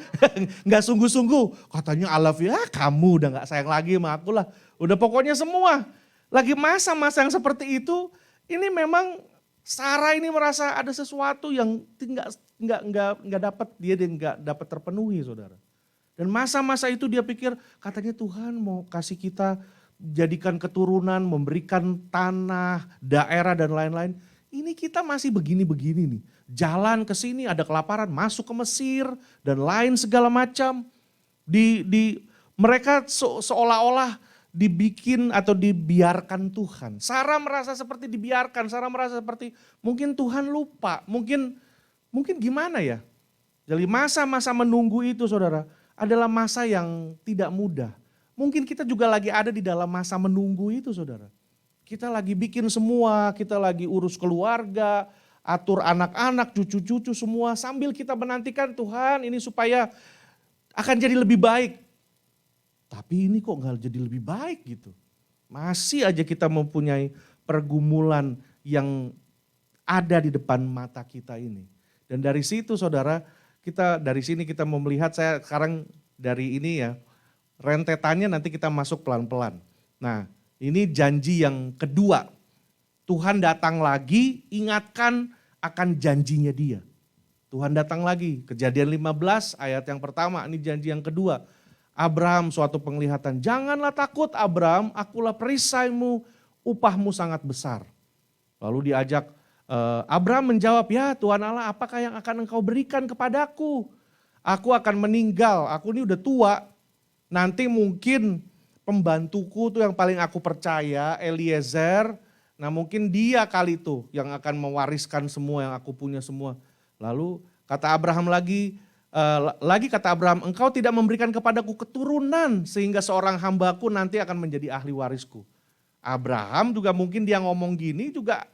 Gak sungguh-sungguh, katanya I love you, kamu udah gak sayang lagi sama aku lah. Udah pokoknya semua. Lagi masa-masa yang seperti itu, ini memang Sarah ini merasa ada sesuatu yang nggak dapat dia nggak dapat terpenuhi saudara. Dan masa-masa itu dia pikir katanya Tuhan mau kasih kita jadikan keturunan, memberikan tanah, daerah dan lain-lain. Ini kita masih begini-begini nih. Jalan ke sini ada kelaparan, masuk ke Mesir dan lain segala macam. Mereka seolah-olah dibikin atau dibiarkan Tuhan. Sarah merasa seperti dibiarkan, Sarah merasa seperti mungkin Tuhan lupa, mungkin gimana ya. Jadi masa-masa menunggu itu saudara adalah masa yang tidak mudah. Mungkin kita juga lagi ada di dalam masa menunggu itu saudara. Kita lagi bikin semua, kita lagi urus keluarga, atur anak-anak, cucu-cucu semua sambil kita menantikan Tuhan ini supaya akan jadi lebih baik. Tapi ini kok gak jadi lebih baik gitu. Masih aja kita mempunyai pergumulan yang ada di depan mata kita ini. Dan dari situ saudara, dari sini kita mau melihat, saya sekarang dari ini ya, rentetannya nanti kita masuk pelan-pelan. Nah ini janji yang kedua. Tuhan datang lagi, ingatkan akan janjinya dia. Tuhan datang lagi, Kejadian 15 ayat yang pertama, ini janji yang kedua. Abraham suatu penglihatan, janganlah takut Abraham, akulah perisaimu, upahmu sangat besar. Lalu diajak, Abraham menjawab, ya Tuhan Allah apakah yang akan engkau berikan kepadaku? Aku akan meninggal, aku ini udah tua, nanti mungkin pembantuku tuh yang paling aku percaya, Eliezer, nah mungkin dia kali itu yang akan mewariskan semua yang aku punya semua. Lalu kata Abraham lagi kata Abraham, engkau tidak memberikan kepadaku keturunan sehingga seorang hambaku nanti akan menjadi ahli warisku. Abraham juga mungkin dia ngomong gini juga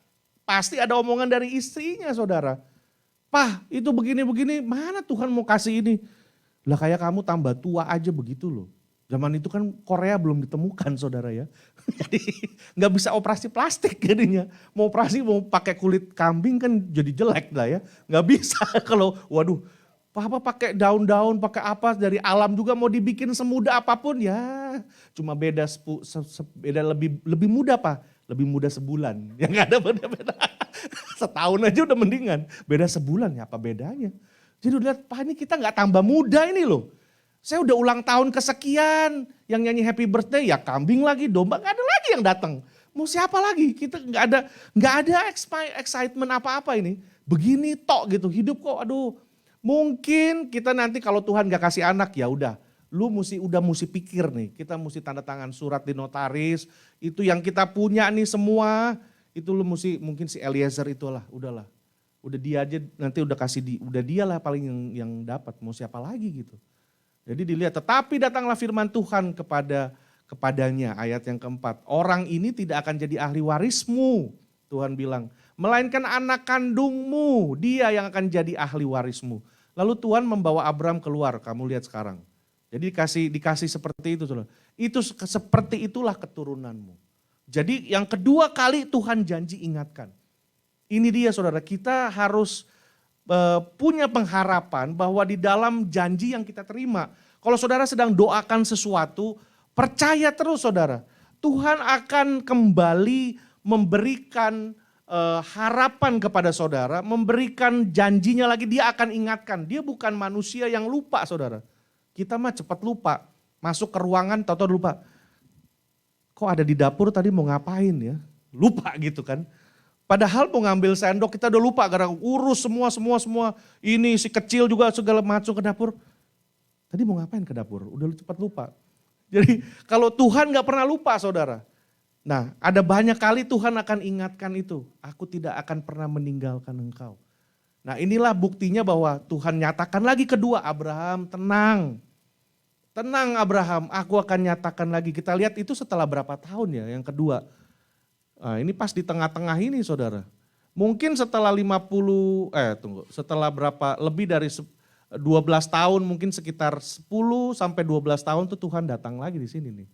pasti ada omongan dari istrinya saudara. Pah itu begini-begini mana Tuhan mau kasih ini. Lah kayak kamu tambah tua aja begitu loh. Zaman itu kan Korea belum ditemukan saudara ya. Jadi gak bisa operasi plastik jadinya. Mau pakai kulit kambing kan jadi jelek lah ya. Gak bisa kalau waduh. Apa pakai daun-daun, pakai apa dari alam juga mau dibikin semudah apapun ya. Cuma beda lebih mudah Pak, lebih mudah sebulan. Ya nggak ada beda-beda. Setahun aja udah mendingan. Beda sebulan ya apa bedanya. Jadi lihat Pak ini kita nggak tambah muda ini loh. Saya udah ulang tahun kesekian, yang nyanyi happy birthday ya kambing lagi, domba nggak ada lagi yang datang. Mau siapa lagi? Kita nggak ada excitement apa-apa ini. Begini tok gitu hidup kok aduh. Mungkin kita nanti kalau Tuhan gak kasih anak ya udah, lu mesti pikir nih, kita mesti tanda tangan surat di notaris, itu yang kita punya nih semua, itu lu mungkin si Eliezer itulah, udahlah, udah dia aja nanti udah dia lah paling yang dapat, mau siapa lagi gitu. Jadi dilihat, tetapi datanglah firman Tuhan kepadanya, ayat yang keempat, orang ini tidak akan jadi ahli warismu, Tuhan bilang, melainkan anak kandungmu, dia yang akan jadi ahli warismu. Lalu Tuhan membawa Abraham keluar, kamu lihat sekarang. Jadi dikasih seperti itu, saudara. Itu seperti itulah keturunanmu. Jadi yang kedua kali Tuhan janji ingatkan. Ini dia saudara, kita harus punya pengharapan bahwa di dalam janji yang kita terima. Kalau saudara sedang doakan sesuatu, percaya terus saudara. Tuhan akan kembali memberikan harapan kepada saudara, memberikan janjinya lagi, dia akan ingatkan. Dia bukan manusia yang lupa saudara. Kita mah cepat lupa, masuk ke ruangan tahu-tahu lupa. Kok ada di dapur tadi mau ngapain ya? Lupa gitu kan. Padahal mau ngambil sendok kita udah lupa, karena urus semua. Ini si kecil juga segala macam ke dapur. Tadi mau ngapain ke dapur? Udah cepat lupa. Jadi kalau Tuhan gak pernah lupa saudara. Nah, ada banyak kali Tuhan akan ingatkan itu. Aku tidak akan pernah meninggalkan engkau. Nah, inilah buktinya bahwa Tuhan nyatakan lagi kedua, Abraham tenang. Tenang Abraham, aku akan nyatakan lagi. Kita lihat itu setelah berapa tahun ya yang kedua. Nah, ini pas di tengah-tengah ini saudara. Mungkin setelah setelah berapa, lebih dari 12 tahun, mungkin sekitar 10 sampai 12 tahun tuh Tuhan datang lagi di sini nih.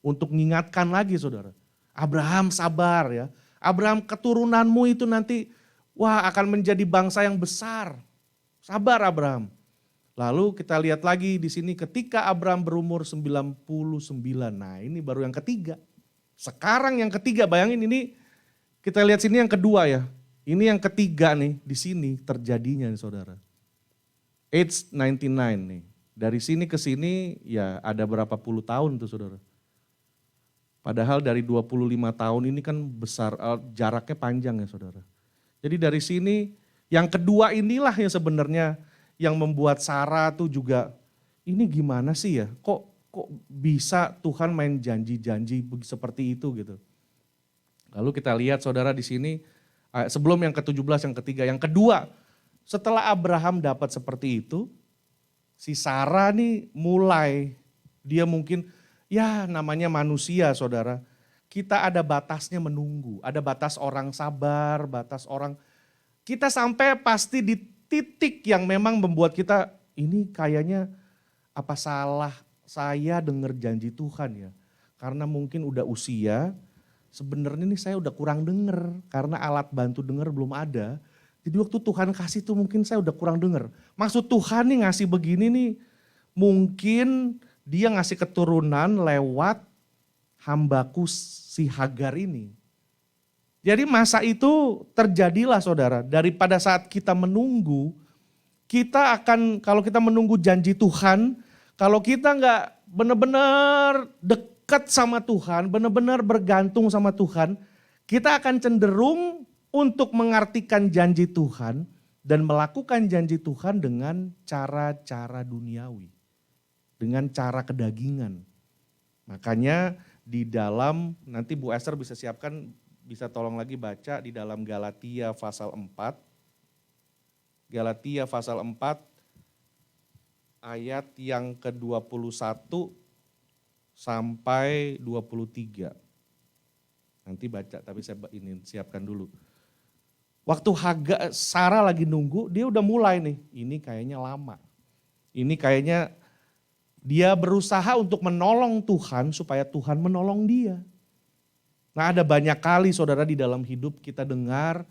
Untuk mengingatkan lagi saudara. Abraham sabar ya. Abraham keturunanmu itu nanti akan menjadi bangsa yang besar. Sabar Abraham. Lalu kita lihat lagi di sini ketika Abraham berumur 99. Nah ini baru yang ketiga. Sekarang yang ketiga, bayangin ini kita lihat sini yang kedua ya. Ini yang ketiga nih di sini terjadinya nih saudara. Age 99 nih. Dari sini ke sini ya ada berapa puluh tahun tuh saudara. Padahal dari 25 tahun ini kan besar, jaraknya panjang ya saudara. Jadi dari sini yang kedua inilah yang sebenarnya yang membuat Sarah tuh juga ini gimana sih ya, kok bisa Tuhan main janji-janji seperti itu gitu. Lalu kita lihat saudara di sini, sebelum yang ke-17 yang ketiga, yang kedua setelah Abraham dapat seperti itu, si Sarah nih mulai, dia mungkin ya namanya manusia saudara, kita ada batasnya menunggu, ada batas orang sabar, batas orang, kita sampai pasti di titik yang memang membuat kita, ini kayaknya apa salah saya dengar janji Tuhan ya. Karena mungkin udah usia, sebenarnya nih saya udah kurang dengar, karena alat bantu dengar belum ada. Jadi waktu Tuhan kasih tuh mungkin saya udah kurang dengar. Maksud Tuhan nih ngasih begini nih, mungkin dia ngasih keturunan lewat hambaku si Hagar ini. Jadi masa itu terjadilah saudara, daripada saat kita menunggu, kita akan, kalau kita menunggu janji Tuhan, kalau kita nggak benar-benar dekat sama Tuhan, benar-benar bergantung sama Tuhan, kita akan cenderung untuk mengartikan janji Tuhan dan melakukan janji Tuhan dengan cara-cara duniawi. Dengan cara kedagingan. Makanya di dalam, nanti Bu Esther bisa siapkan, bisa tolong lagi baca di dalam Galatia pasal 4. Galatia pasal 4 ayat yang ke-21 sampai 23. Nanti baca, tapi saya ini siapkan dulu. Waktu Sarah lagi nunggu, dia udah mulai nih, ini kayaknya lama. Ini kayaknya dia berusaha untuk menolong Tuhan supaya Tuhan menolong dia. Nah ada banyak kali saudara di dalam hidup kita dengar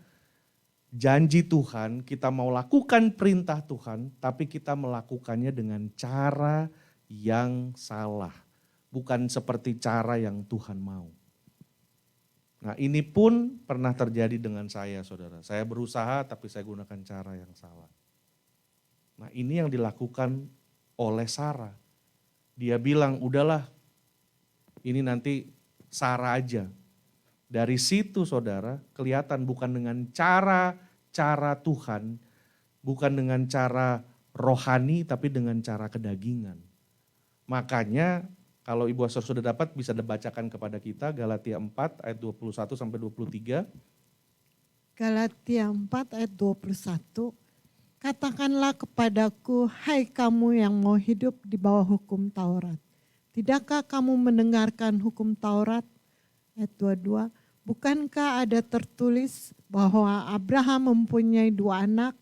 janji Tuhan, kita mau lakukan perintah Tuhan, tapi kita melakukannya dengan cara yang salah. Bukan seperti cara yang Tuhan mau. Nah ini pun pernah terjadi dengan saya saudara. Saya berusaha tapi saya gunakan cara yang salah. Nah ini yang dilakukan oleh Sarah. Dia bilang udahlah ini nanti Sarah aja. Dari situ saudara kelihatan bukan dengan cara Tuhan, bukan dengan cara rohani tapi dengan cara kedagingan. Makanya kalau Ibu Asor sudah dapat bisa dibacakan kepada kita Galatia 4 ayat 21 sampai 23. Galatia 4 ayat 21. Katakanlah kepadaku, hai kamu yang mau hidup di bawah hukum Taurat. Tidakkah kamu mendengarkan hukum Taurat? Ayat 22. Bukankah ada tertulis bahwa Abraham mempunyai 2 anak,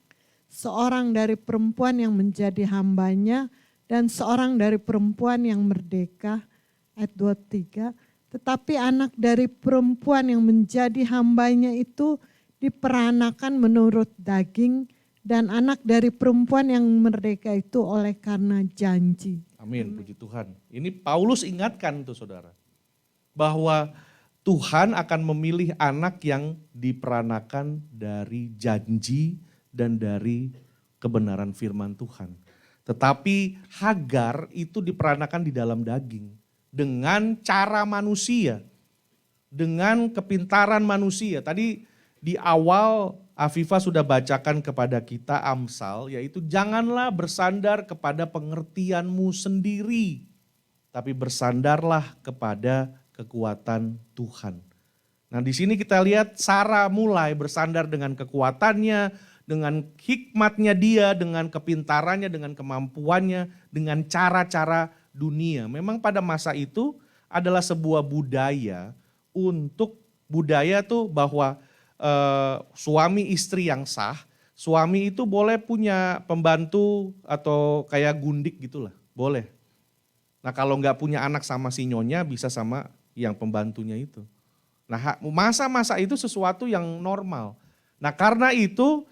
seorang dari perempuan yang menjadi hambanya, dan seorang dari perempuan yang merdeka. Ayat 23, tetapi anak dari perempuan yang menjadi hambanya itu diperanakan menurut daging, dan anak dari perempuan yang merdeka itu oleh karena janji. Amin, puji Tuhan. Ini Paulus ingatkan tuh saudara, bahwa Tuhan akan memilih anak yang diperanakan dari janji dan dari kebenaran firman Tuhan. Tetapi Hagar itu diperanakan di dalam daging dengan cara manusia, dengan kepintaran manusia. Tadi di awal Afifa sudah bacakan kepada kita Amsal, yaitu janganlah bersandar kepada pengertianmu sendiri, tapi bersandarlah kepada kekuatan Tuhan. Nah di sini kita lihat Sarah mulai bersandar dengan kekuatannya, dengan hikmatnya dia, dengan kepintarannya, dengan kemampuannya, dengan cara-cara dunia. Memang pada masa itu adalah sebuah budaya untuk budaya tuh bahwa suami istri yang sah, suami itu boleh punya pembantu atau kayak gundik gitulah, boleh. Nah kalau nggak punya anak sama si nyonya bisa sama yang pembantunya itu. Nah masa-masa itu sesuatu yang normal. Nah karena itu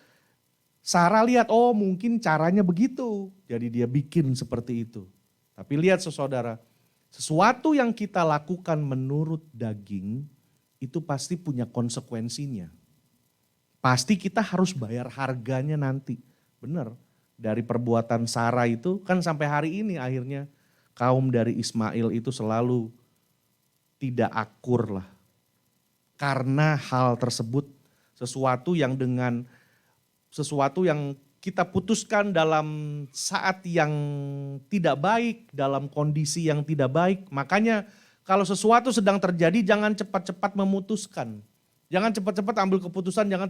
Sarah lihat, oh mungkin caranya begitu. Jadi dia bikin seperti itu. Tapi lihat saudara, sesuatu yang kita lakukan menurut daging itu pasti punya konsekuensinya. Pasti kita harus bayar harganya nanti. Benar, dari perbuatan Sarah itu kan sampai hari ini akhirnya kaum dari Ismail itu selalu tidak akur lah. Karena hal tersebut sesuatu yang kita putuskan dalam saat yang tidak baik, dalam kondisi yang tidak baik. Makanya kalau sesuatu sedang terjadi jangan cepat-cepat memutuskan. Jangan cepat-cepat ambil keputusan, jangan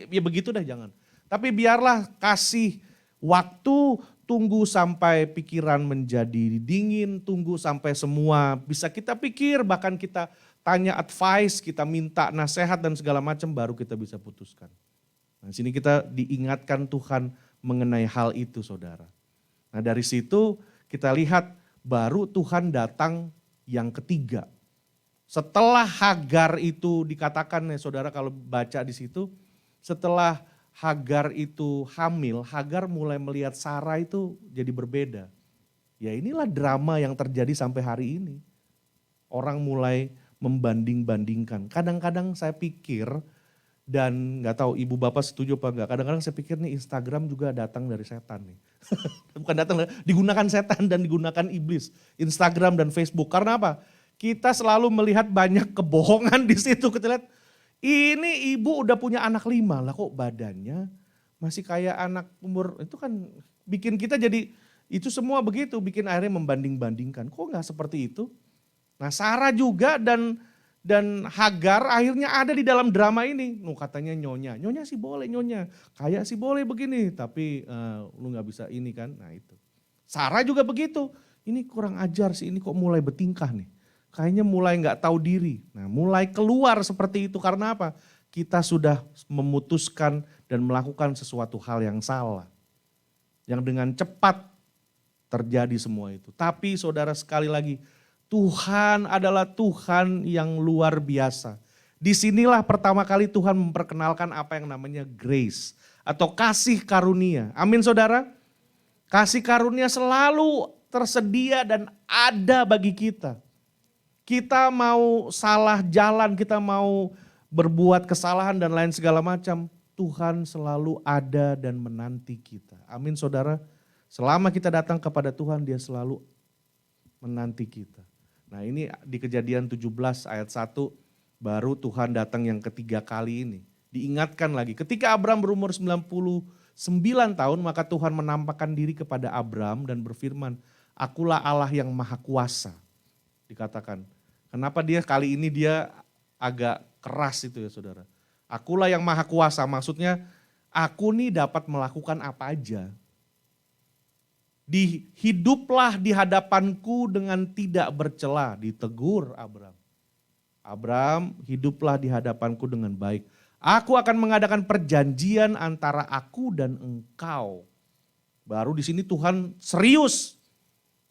ya begitu deh jangan. Tapi biarlah kasih waktu, tunggu sampai pikiran menjadi dingin, tunggu sampai semua bisa kita pikir, bahkan kita tanya advice, kita minta nasihat dan segala macam baru kita bisa putuskan. Nah, sini kita diingatkan Tuhan mengenai hal itu saudara. Nah dari situ kita lihat baru Tuhan datang yang ketiga. Setelah Hagar itu dikatakan ya saudara kalau baca di situ, setelah Hagar itu hamil, Hagar mulai melihat Sarah itu jadi berbeda. Ya inilah drama yang terjadi sampai hari ini. Orang mulai membanding-bandingkan. Kadang-kadang saya pikir, dan gak tahu ibu bapak setuju apa enggak, kadang-kadang saya pikir nih Instagram juga datang dari setan nih. Bukan datang, digunakan setan dan digunakan iblis. Instagram dan Facebook, karena apa? Kita selalu melihat banyak kebohongan di situ. Kita lihat, ini ibu udah punya anak 5 lah kok badannya masih kayak anak umur, itu kan bikin kita jadi, itu semua begitu, bikin akhirnya membanding-bandingkan. Kok gak seperti itu? Nah Sarah juga dan Hagar akhirnya ada di dalam drama ini. Katanya nyonya sih boleh nyonya, kayak sih boleh begini, tapi lu gak bisa ini kan. Nah itu. Sarah juga begitu, ini kurang ajar sih, ini kok mulai bertingkah nih. Kayaknya mulai gak tahu diri. Nah mulai keluar seperti itu karena apa? Kita sudah memutuskan dan melakukan sesuatu hal yang salah. Yang dengan cepat terjadi semua itu. Tapi saudara sekali lagi, Tuhan adalah Tuhan yang luar biasa. Disinilah pertama kali Tuhan memperkenalkan apa yang namanya grace atau kasih karunia. Amin saudara. Kasih karunia selalu tersedia dan ada bagi kita. Kita mau salah jalan, kita mau berbuat kesalahan dan lain segala macam. Tuhan selalu ada dan menanti kita. Amin saudara. Selama kita datang kepada Tuhan dia selalu menanti kita. Nah ini di Kejadian 17 ayat 1 baru Tuhan datang yang ketiga kali ini. Diingatkan lagi ketika Abram berumur 99 tahun maka Tuhan menampakkan diri kepada Abram dan berfirman, akulah Allah yang maha kuasa. Dikatakan, kenapa dia kali ini dia agak keras itu ya saudara. Akulah yang maha kuasa, maksudnya aku nih dapat melakukan apa aja. Hiduplah di hadapanku dengan tidak bercela, ditegur Abram. Abram, hiduplah di hadapanku dengan baik. Aku akan mengadakan perjanjian antara aku dan engkau. Baru di sini Tuhan serius,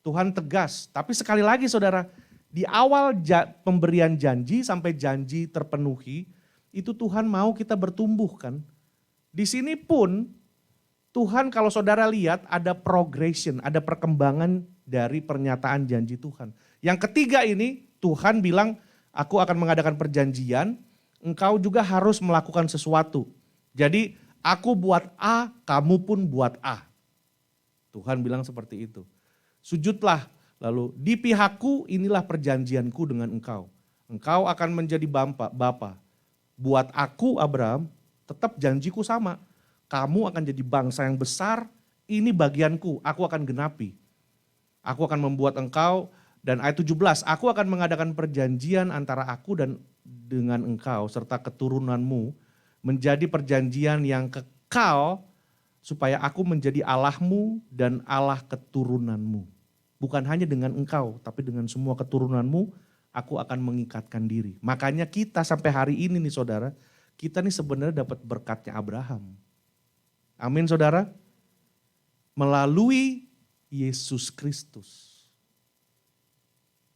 Tuhan tegas. Tapi sekali lagi saudara, di awal pemberian janji sampai janji terpenuhi, itu Tuhan mau kita bertumbuh kan. Di sini pun Tuhan kalau saudara lihat ada progression, ada perkembangan dari pernyataan janji Tuhan. Yang ketiga ini Tuhan bilang, aku akan mengadakan perjanjian, engkau juga harus melakukan sesuatu. Jadi aku buat A, kamu pun buat A. Tuhan bilang seperti itu. Sujudlah, lalu di pihakku inilah perjanjianku dengan engkau. Engkau akan menjadi bapa. Buat aku Abraham, tetap janjiku sama. Kamu akan jadi bangsa yang besar, ini bagianku, aku akan genapi. Aku akan membuat engkau, dan ayat 17, aku akan mengadakan perjanjian antara aku dan dengan engkau serta keturunanmu menjadi perjanjian yang kekal supaya aku menjadi Allahmu dan Allah keturunanmu. Bukan hanya dengan engkau tapi dengan semua keturunanmu aku akan mengikatkan diri. Makanya kita sampai hari ini nih saudara, kita nih sebenarnya dapat berkatnya Abraham. Amin saudara. Melalui Yesus Kristus.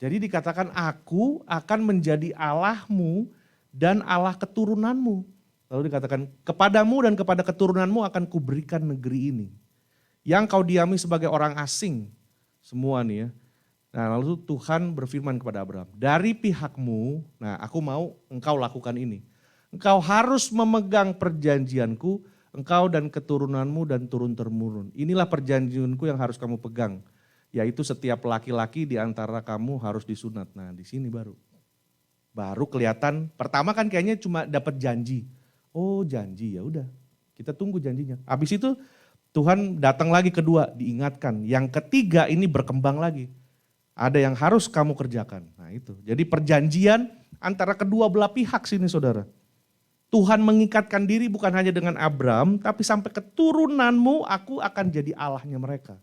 Jadi dikatakan aku akan menjadi Allahmu dan Allah keturunanmu. Lalu dikatakan kepadamu dan kepada keturunanmu akan kuberikan negeri ini. Yang kau diami sebagai orang asing. Semua nih ya. Nah lalu Tuhan berfirman kepada Abraham. Dari pihakmu, nah aku mau engkau lakukan ini. Engkau harus memegang perjanjianku, engkau dan keturunanmu dan turun-temurun. Inilah perjanjianku yang harus kamu pegang. Yaitu setiap laki-laki di antara kamu harus disunat. Nah di sini baru kelihatan. Pertama kan kayaknya cuma dapat janji. Oh janji ya udah, kita tunggu janjinya. Habis itu Tuhan datang lagi kedua, diingatkan. Yang ketiga ini berkembang lagi. Ada yang harus kamu kerjakan. Nah itu. Jadi perjanjian antara kedua belah pihak sini saudara. Tuhan mengikatkan diri bukan hanya dengan Abraham, tapi sampai keturunanmu aku akan jadi Allahnya mereka.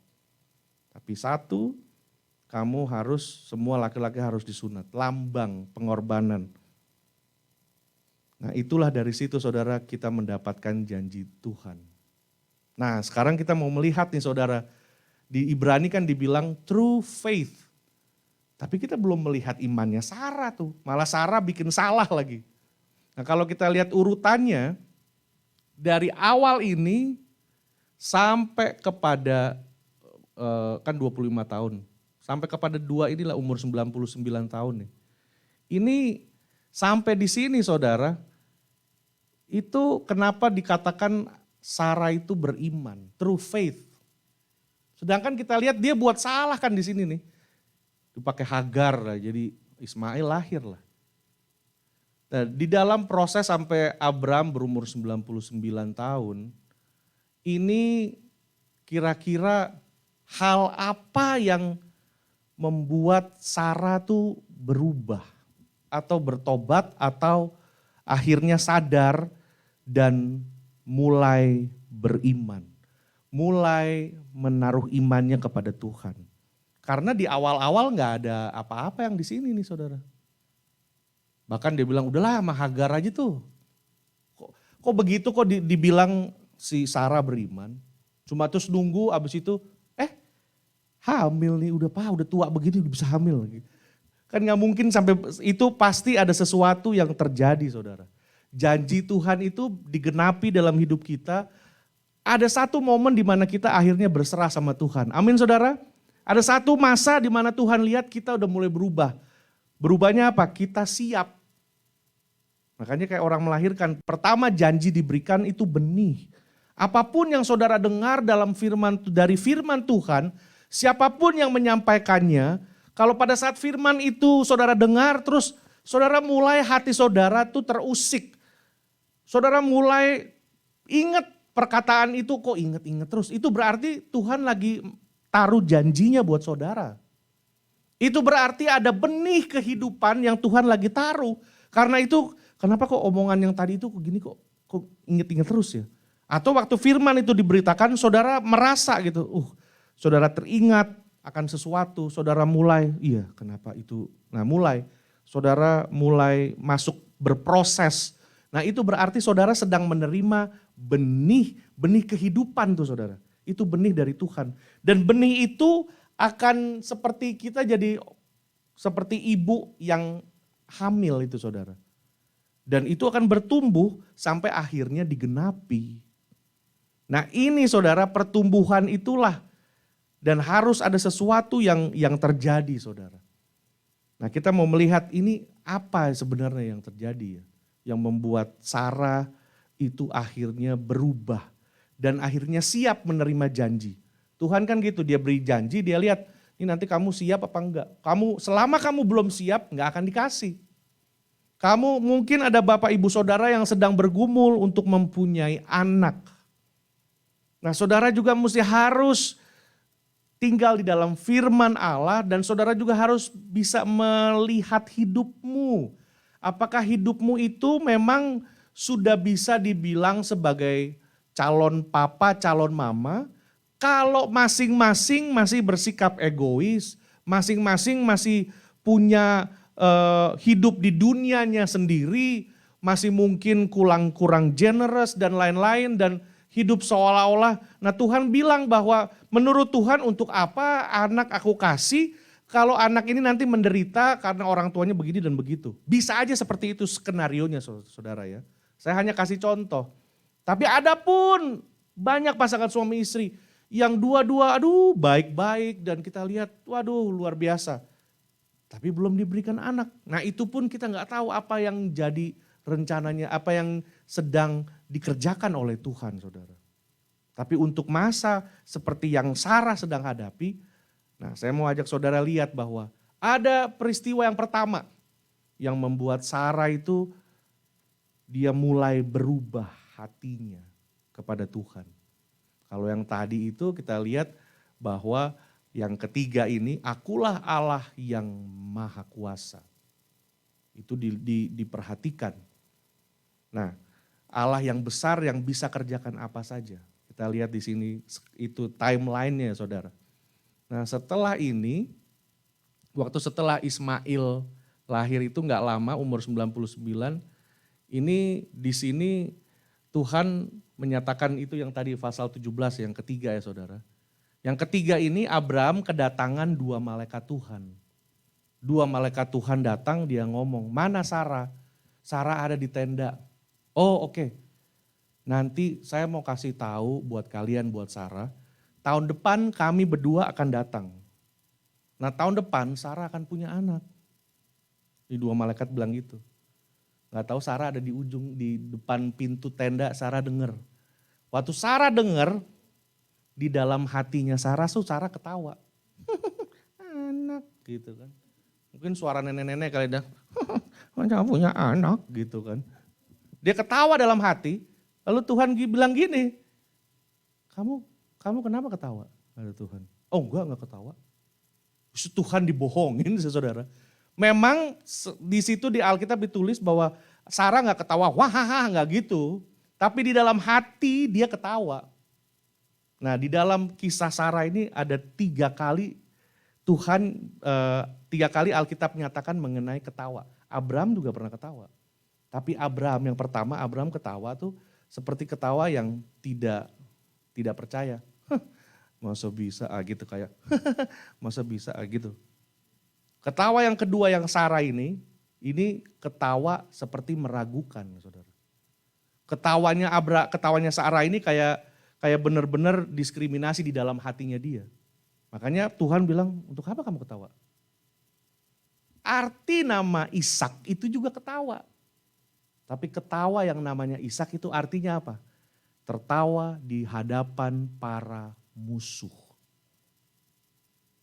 Tapi satu, kamu harus, semua laki-laki harus disunat. Lambang pengorbanan. Nah itulah dari situ saudara kita mendapatkan janji Tuhan. Nah sekarang kita mau melihat nih saudara. Di Ibrani kan dibilang true faith. Tapi kita belum melihat imannya Sarah tuh. Malah Sarah bikin salah lagi. Nah kalau kita lihat urutannya. Dari awal ini sampai kepada kan 25 tahun. Sampai kepada 2 inilah umur 99 tahun nih. Ini sampai di sini saudara, itu kenapa dikatakan Sarah itu beriman, true faith. Sedangkan kita lihat dia buat salah kan di sini nih. Dipakai Hagar lah, jadi Ismail lahir lah. Nah, di dalam proses sampai Abraham berumur 99 tahun, ini kira-kira hal apa yang membuat Sarah tuh berubah atau bertobat atau akhirnya sadar dan mulai beriman. Mulai menaruh imannya kepada Tuhan. Karena di awal-awal gak ada apa-apa yang di sini nih saudara. Bahkan dia bilang udahlah sama Hagar aja tuh. Kok begitu kok dibilang si Sarah beriman. Cuma terus nunggu abis itu hamil nih udah tua begitu udah bisa hamil. Kan gak mungkin sampai itu pasti ada sesuatu yang terjadi saudara. Janji Tuhan itu digenapi dalam hidup kita. Ada satu momen di mana kita akhirnya berserah sama Tuhan. Amin saudara. Ada satu masa di mana Tuhan lihat kita udah mulai berubah. Berubahnya apa? Kita siap. Makanya kayak orang melahirkan. Pertama janji diberikan itu benih. Apapun yang saudara dengar dari firman Tuhan. Siapapun yang menyampaikannya, kalau pada saat firman itu saudara dengar, terus saudara mulai hati saudara tuh terusik. Saudara mulai ingat perkataan itu, kok inget-inget terus. Itu berarti Tuhan lagi taruh janjinya buat saudara. Itu berarti ada benih kehidupan yang Tuhan lagi taruh. Karena itu, kenapa kok omongan yang tadi itu gini kok inget-inget terus ya. Atau waktu firman itu diberitakan, saudara merasa gitu, saudara teringat akan sesuatu, saudara mulai, iya kenapa itu, nah mulai, saudara mulai masuk berproses Nah itu berarti saudara sedang menerima benih kehidupan tuh saudara. Itu benih dari Tuhan. Dan benih itu akan seperti kita jadi seperti ibu yang hamil itu saudara. Dan itu akan bertumbuh sampai akhirnya digenapi. Nah ini saudara, pertumbuhan itulah. Dan harus ada sesuatu yang terjadi saudara. Nah kita mau melihat ini apa sebenarnya yang terjadi ya. Yang membuat Sarah itu akhirnya berubah. Dan akhirnya siap menerima janji. Tuhan kan gitu, dia beri janji, dia lihat ini nanti kamu siap apa enggak. Selama kamu belum siap enggak akan dikasih. Kamu mungkin ada bapak ibu saudara yang sedang bergumul untuk mempunyai anak. Nah saudara juga mesti harus tinggal di dalam firman Allah dan saudara juga harus bisa melihat hidupmu. Apakah hidupmu itu memang sudah bisa dibilang sebagai calon papa, calon mama? Kalau masing-masing masih bersikap egois, masing-masing masih punya hidup di dunianya sendiri, masih mungkin kurang generous dan lain-lain dan hidup seolah-olah, nah Tuhan bilang bahwa menurut Tuhan untuk apa anak aku kasih kalau anak ini nanti menderita karena orang tuanya begini dan begitu. Bisa aja seperti itu skenarionya saudara ya. Saya hanya kasih contoh. Tapi ada pun banyak pasangan suami istri yang dua-dua baik-baik dan kita lihat luar biasa. Tapi belum diberikan anak. Nah itu pun kita gak tahu apa yang jadi rencananya, apa yang sedang dikerjakan oleh Tuhan saudara. Tapi untuk masa seperti yang Sarah sedang hadapi, nah saya mau ajak saudara lihat bahwa ada peristiwa yang pertama yang membuat Sarah itu dia mulai berubah hatinya kepada Tuhan. Kalau yang tadi itu kita lihat bahwa yang ketiga ini, akulah Allah yang maha kuasa. Itu diperhatikan. Nah, Allah yang besar yang bisa kerjakan apa saja. Kita lihat di sini itu timeline-nya saudara. Nah setelah ini, waktu setelah Ismail lahir itu gak lama umur 99, ini di sini Tuhan menyatakan itu yang tadi pasal 17 yang ketiga ya saudara. Yang ketiga ini Abraham kedatangan dua malaikat Tuhan. Dua malaikat Tuhan datang dia ngomong, mana Sarah? Sarah ada di tenda. Oh oke. Nanti saya mau kasih tahu buat kalian, buat Sarah. Tahun depan kami berdua akan datang. Nah tahun depan Sarah akan punya anak. Di dua malaikat bilang gitu. Gak tahu Sarah ada di ujung, di depan pintu tenda Sarah dengar. Waktu Sarah dengar, di dalam hatinya Sarah ketawa. Anak gitu kan. Mungkin suara nenek-nenek kali dah. Kamu punya anak gitu kan. Dia ketawa dalam hati, lalu Tuhan bilang gini, kamu kenapa ketawa? Kata Tuhan. Oh enggak ketawa. Tuhan dibohongin saudara. Memang di situ di Alkitab ditulis bahwa Sarah gak ketawa, wah gak gitu. Tapi di dalam hati dia ketawa. Nah di dalam kisah Sarah ini ada 3 kali Tuhan, 3 kali Alkitab menyatakan mengenai ketawa. Abraham juga pernah ketawa. Tapi Abraham yang pertama, Abraham ketawa tuh seperti ketawa yang tidak percaya. Masa bisa gitu kayak, masa bisa gitu. Ketawa yang kedua yang Sarah ini ketawa seperti meragukan saudara. Ketawanya Sarah ini kayak benar-benar diskriminasi di dalam hatinya dia. Makanya Tuhan bilang, untuk apa kamu ketawa? Arti nama Ishak itu juga ketawa. Tapi ketawa yang namanya Ishak itu artinya apa? Tertawa di hadapan para musuh.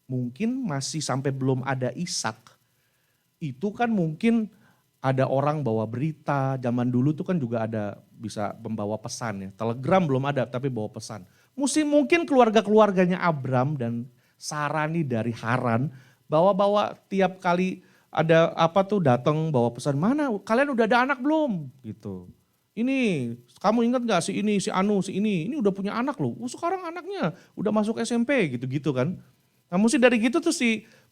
Mungkin masih sampai belum ada Ishak, itu kan mungkin ada orang bawa berita, zaman dulu tuh kan juga ada bisa membawa pesan ya. Telegram belum ada tapi bawa pesan. Mungkin keluarga-keluarganya Abram dan Sarah nih dari Haran, bawa-bawa tiap kali ada apa tuh datang bawa pesan, mana kalian udah ada anak belum? Gitu. Ini kamu ingat gak si ini, si Anu, si ini udah punya anak loh. Sekarang anaknya udah masuk SMP gitu-gitu kan. Nah mesti dari gitu tuh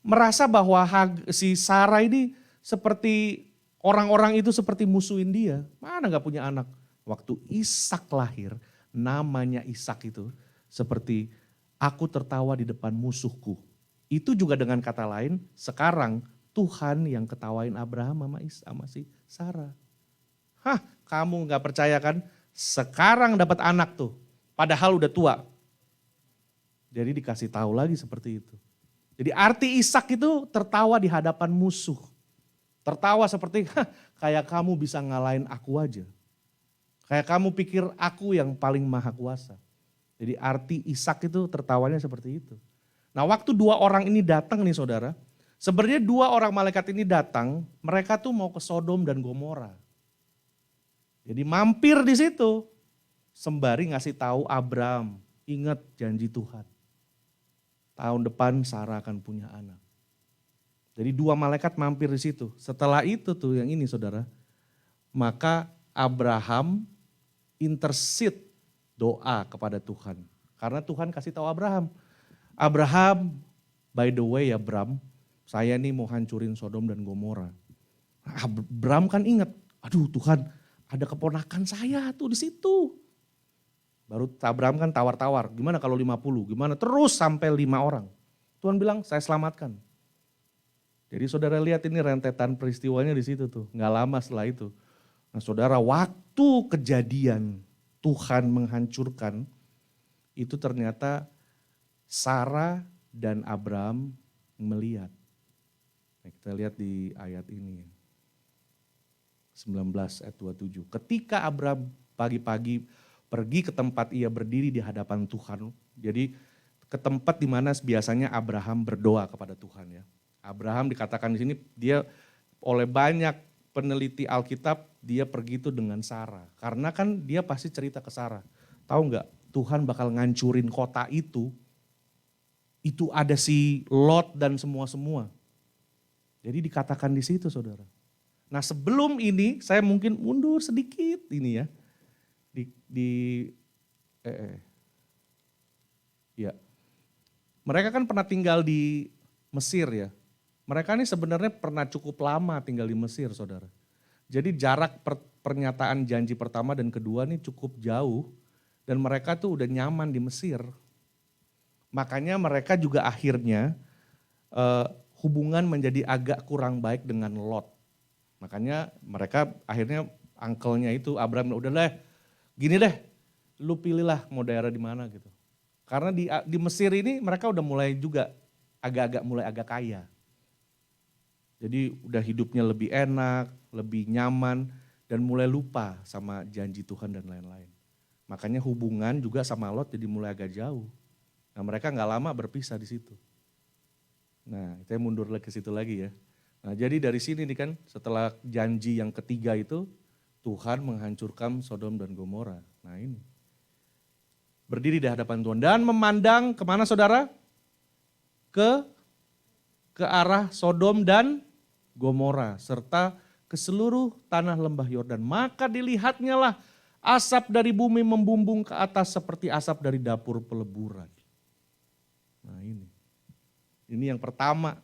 merasa bahwa si Sarah ini seperti Orang-orang itu seperti musuhin dia. Mana gak punya anak. Waktu Ishak lahir, namanya Ishak itu seperti aku tertawa di depan musuhku. Itu juga dengan kata lain, sekarang Tuhan yang ketawain Abraham sama si Sarah. Hah, kamu gak percaya kan? Sekarang dapat anak tuh, padahal udah tua. Jadi dikasih tahu lagi seperti itu. Jadi arti Ishak itu tertawa di hadapan musuh. Tertawa seperti, kayak kamu bisa ngalahin aku aja. Kayak kamu pikir aku yang paling maha kuasa. Jadi arti Ishak itu tertawanya seperti itu. Nah waktu dua orang ini datang nih saudara. Sebenarnya dua orang malaikat ini datang, mereka tuh mau ke Sodom dan Gomora. Jadi mampir di situ. Sembari ngasih tahu Abraham, ingat janji Tuhan. Tahun depan Sarah akan punya anak. Jadi dua malaikat mampir di situ. Setelah itu tuh yang ini saudara. Maka Abraham intercede doa kepada Tuhan. Karena Tuhan kasih tahu Abraham. Abraham, by the way ya Abram, saya nih mau hancurin Sodom dan Gomora. Abraham kan ingat, aduh Tuhan ada keponakan saya tuh di situ. Baru Abraham kan tawar-tawar, gimana kalau 50, gimana terus sampai 5 orang. Tuhan bilang saya selamatkan. Jadi saudara lihat ini rentetan peristiwanya di situ tuh, nggak lama setelah itu. Nah saudara waktu kejadian Tuhan menghancurkan, itu ternyata Sarah dan Abraham melihat. Nah, kita lihat di ayat ini. 19 ayat 27. Ketika Abraham pagi-pagi pergi ke tempat ia berdiri di hadapan Tuhan. Jadi ke tempat di mana biasanya Abraham berdoa kepada Tuhan ya. Abraham dikatakan di sini dia oleh banyak peneliti Alkitab dia pergi itu dengan Sarah. Karena kan dia pasti cerita ke Sarah. Tahu nggak Tuhan bakal ngancurin kota itu ada si Lot dan semua-semua. Jadi dikatakan di situ saudara. Nah sebelum ini saya mungkin mundur sedikit ini ya. Ya. Mereka kan pernah tinggal di Mesir ya. Mereka ini sebenarnya pernah cukup lama tinggal di Mesir saudara. Jadi jarak pernyataan janji pertama dan kedua ini cukup jauh. Dan mereka tuh udah nyaman di Mesir. Makanya mereka juga akhirnya hubungan menjadi agak kurang baik dengan Lot. Makanya mereka akhirnya uncle-nya itu Abraham udah deh gini deh lu pilihlah mau daerah di mana gitu. Karena di Mesir ini mereka udah mulai juga mulai agak kaya. Jadi udah hidupnya lebih enak, lebih nyaman dan mulai lupa sama janji Tuhan dan lain-lain. Makanya hubungan juga sama Lot jadi mulai agak jauh. Nah mereka gak lama berpisah di situ. Nah saya mundur lagi ke situ lagi ya. Nah jadi dari sini nih kan setelah janji yang ketiga itu Tuhan menghancurkan Sodom dan Gomora. Nah ini. Berdiri di hadapan Tuhan dan memandang kemana saudara? Ke arah Sodom dan Gomora serta ke seluruh tanah lembah Yordan. Maka dilihatnya lah asap dari bumi membumbung ke atas seperti asap dari dapur peleburan. Nah ini. Ini yang pertama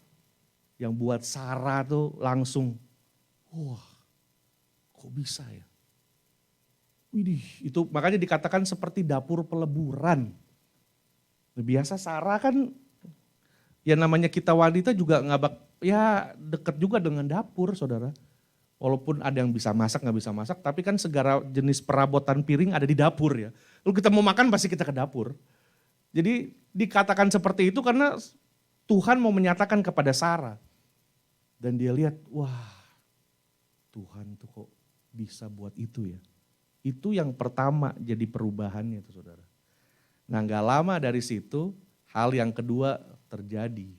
yang buat Sarah tuh langsung, wah kok bisa ya. Widih, itu makanya dikatakan seperti dapur peleburan. Biasa Sarah kan ya namanya kita wanita juga ya deket juga dengan dapur saudara. Walaupun ada yang bisa masak gak bisa masak, tapi kan segala jenis perabotan piring ada di dapur ya. Lalu kita mau makan pasti kita ke dapur. Jadi dikatakan seperti itu karena Tuhan mau menyatakan kepada Sarah. Dan dia lihat, wah Tuhan tuh kok bisa buat itu ya. Itu yang pertama jadi perubahannya tuh saudara. Nah gak lama dari situ hal yang kedua terjadi.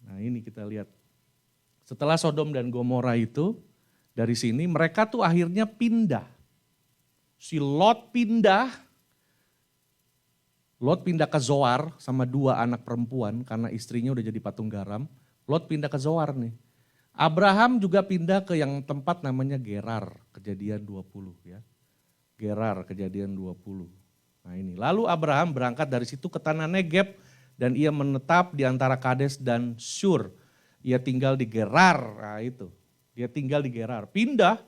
Nah ini kita lihat. Setelah Sodom dan Gomora itu dari sini mereka tuh akhirnya pindah. Si Lot pindah ke Zoar sama 2 anak perempuan karena istrinya udah jadi patung garam. Lot pindah ke Zoar nih. Abraham juga pindah ke yang tempat namanya Gerar, Kejadian 20 ya. Gerar, Kejadian 20. Nah ini, lalu Abraham berangkat dari situ ke tanah Negeb dan ia menetap di antara Kades dan Syur. Ia tinggal di Gerar, nah itu. Dia tinggal di Gerar. Pindah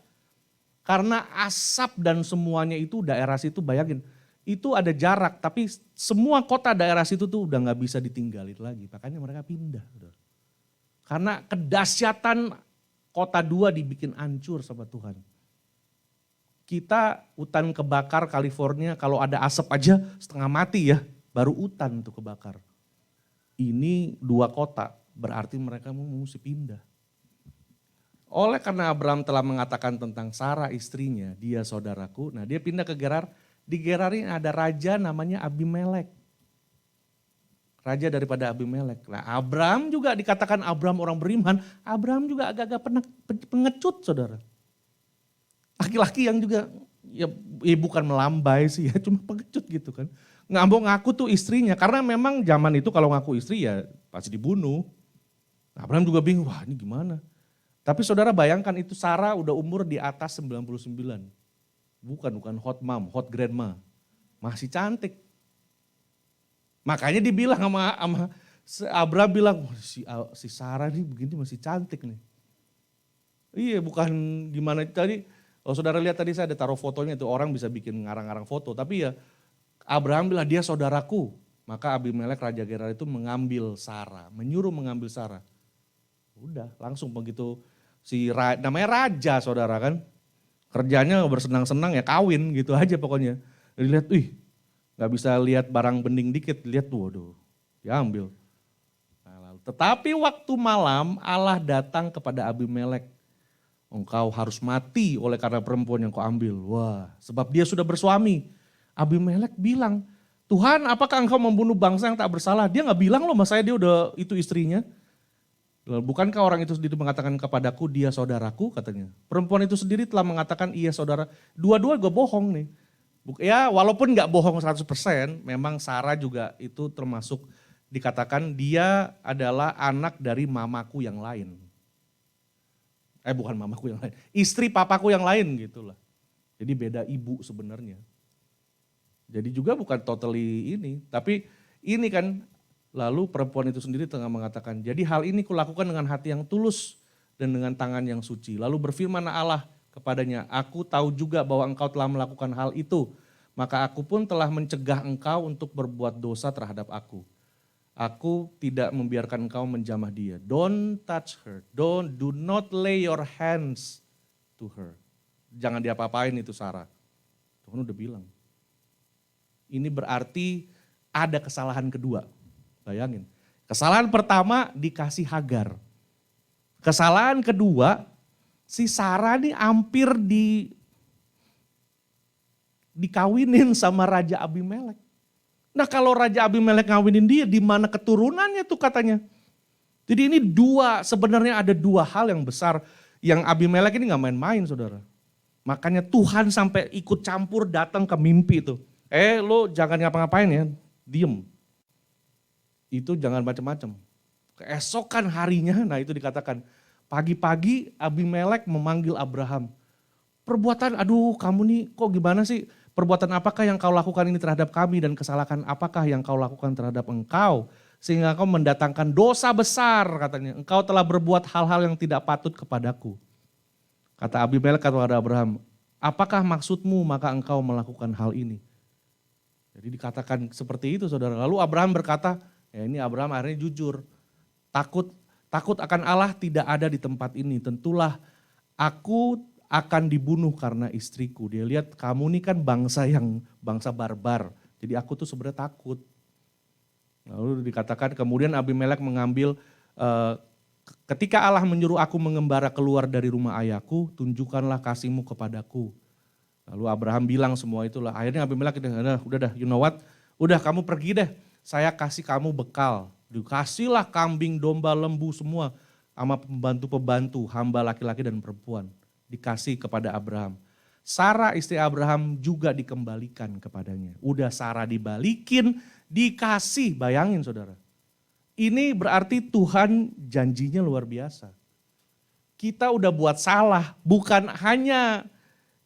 karena asap dan semuanya itu daerah situ, bayangin. Itu ada jarak, tapi semua kota daerah situ tuh udah gak bisa ditinggalin lagi. Makanya mereka pindah. Karena kedahsyatan kota 2 dibikin hancur sama Tuhan. Kita hutan kebakar California, kalau ada asap aja setengah mati ya, baru hutan tuh kebakar. Ini 2 kota, berarti mereka mesti pindah. Oleh karena Abraham telah mengatakan tentang Sarah istrinya, dia saudaraku, nah dia pindah ke Gerar. Di Gerar ini ada raja namanya Abimelek. Raja daripada Abimelek. Nah Abraham juga dikatakan Abraham orang beriman, Abraham juga agak-agak pengecut saudara. Laki-laki yang juga ya bukan melambai sih ya, cuma pengecut gitu kan. Nggak mau ngaku tuh istrinya, karena memang zaman itu kalau ngaku istri ya pasti dibunuh. Nah, Abraham juga bingung, wah ini gimana. Tapi saudara bayangkan itu Sarah udah umur di atas 99. Bukan hot mom, hot grandma. Masih cantik. Makanya dibilang sama Abraham bilang, si Sarah nih begini masih cantik nih. Iya bukan gimana tadi. Kalau saudara lihat tadi saya ada taruh fotonya itu orang bisa bikin ngarang-ngarang foto. Tapi ya Abraham bilang dia saudaraku. Maka Abimelek Raja Gerar itu mengambil Sarah. Menyuruh mengambil Sarah. Udah langsung begitu namanya raja saudara kan. Kerjanya bersenang-senang ya kawin gitu aja pokoknya. Jadi lihat gak bisa lihat barang bening dikit. Lihat waduh diambil. Nah, tetapi waktu malam Allah datang kepada Abimelek. Engkau harus mati oleh karena perempuan yang kau ambil. Wah, sebab dia sudah bersuami. Abimelek bilang, Tuhan apakah engkau membunuh bangsa yang tak bersalah? Dia gak bilang loh mas saya dia udah itu istrinya. Bukankah orang itu sendiri mengatakan kepadaku dia saudaraku katanya. Perempuan itu sendiri telah mengatakan iya saudara. Dua-dua gue bohong nih. Ya walaupun gak bohong 100%, memang Sarah juga itu termasuk dikatakan dia adalah anak dari mamaku yang lain. Bukan mamaku yang lain, istri papaku yang lain gitulah. Jadi beda ibu sebenarnya. Jadi juga bukan totally ini, tapi ini kan lalu perempuan itu sendiri tengah mengatakan, jadi hal ini kulakukan dengan hati yang tulus dan dengan tangan yang suci. Lalu berfirman Allah kepadanya, aku tahu juga bahwa engkau telah melakukan hal itu, maka aku pun telah mencegah engkau untuk berbuat dosa terhadap aku. Aku tidak membiarkan engkau menjamah dia. Don't touch her. Do not lay your hands to her. Jangan diapa-apain itu Sarah. Tuhan udah bilang. Ini berarti ada kesalahan kedua. Bayangin. Kesalahan pertama dikasih Hagar. Kesalahan kedua, si Sarah ini hampir dikawinin sama Raja Abimelek. Nah kalau Raja Abimelek ngawinin dia, di mana keturunannya tuh katanya. Jadi ini sebenarnya ada 2 hal yang besar yang Abimelek ini gak main-main saudara. Makanya Tuhan sampai ikut campur datang ke mimpi itu. Lo jangan ngapa-ngapain ya, diem. Itu jangan macam-macam. Keesokan harinya, nah itu dikatakan, pagi-pagi Abimelek memanggil Abraham. Perbuatan, aduh kamu nih kok gimana sih? Perbuatan apakah yang kau lakukan ini terhadap kami dan kesalahan apakah yang kau lakukan terhadap engkau? Sehingga kau mendatangkan dosa besar katanya. Engkau telah berbuat hal-hal yang tidak patut kepadaku. Kata Abimelek kepada Abraham, apakah maksudmu maka engkau melakukan hal ini? Jadi dikatakan seperti itu saudara. Lalu Abraham berkata, ya ini Abraham akhirnya jujur. Takut akan Allah tidak ada di tempat ini. Tentulah aku akan dibunuh karena istriku. Dia lihat kamu ini kan bangsa barbar. Jadi aku tuh sebenarnya takut. Lalu dikatakan kemudian Abimelek mengambil, ketika Allah menyuruh aku mengembara keluar dari rumah ayahku, tunjukkanlah kasihmu kepadaku. Lalu Abraham bilang semua itulah. Akhirnya Abimelek udah dah, you know what? Udah kamu pergi deh, saya kasih kamu bekal. Dikasihlah kambing, domba, lembu semua sama pembantu-pembantu, hamba laki-laki dan perempuan. Dikasih kepada Abraham. Sarah istri Abraham juga dikembalikan kepadanya. Udah Sarah dibalikin, dikasih, bayangin saudara. Ini berarti Tuhan janjinya luar biasa. Kita udah buat salah, bukan hanya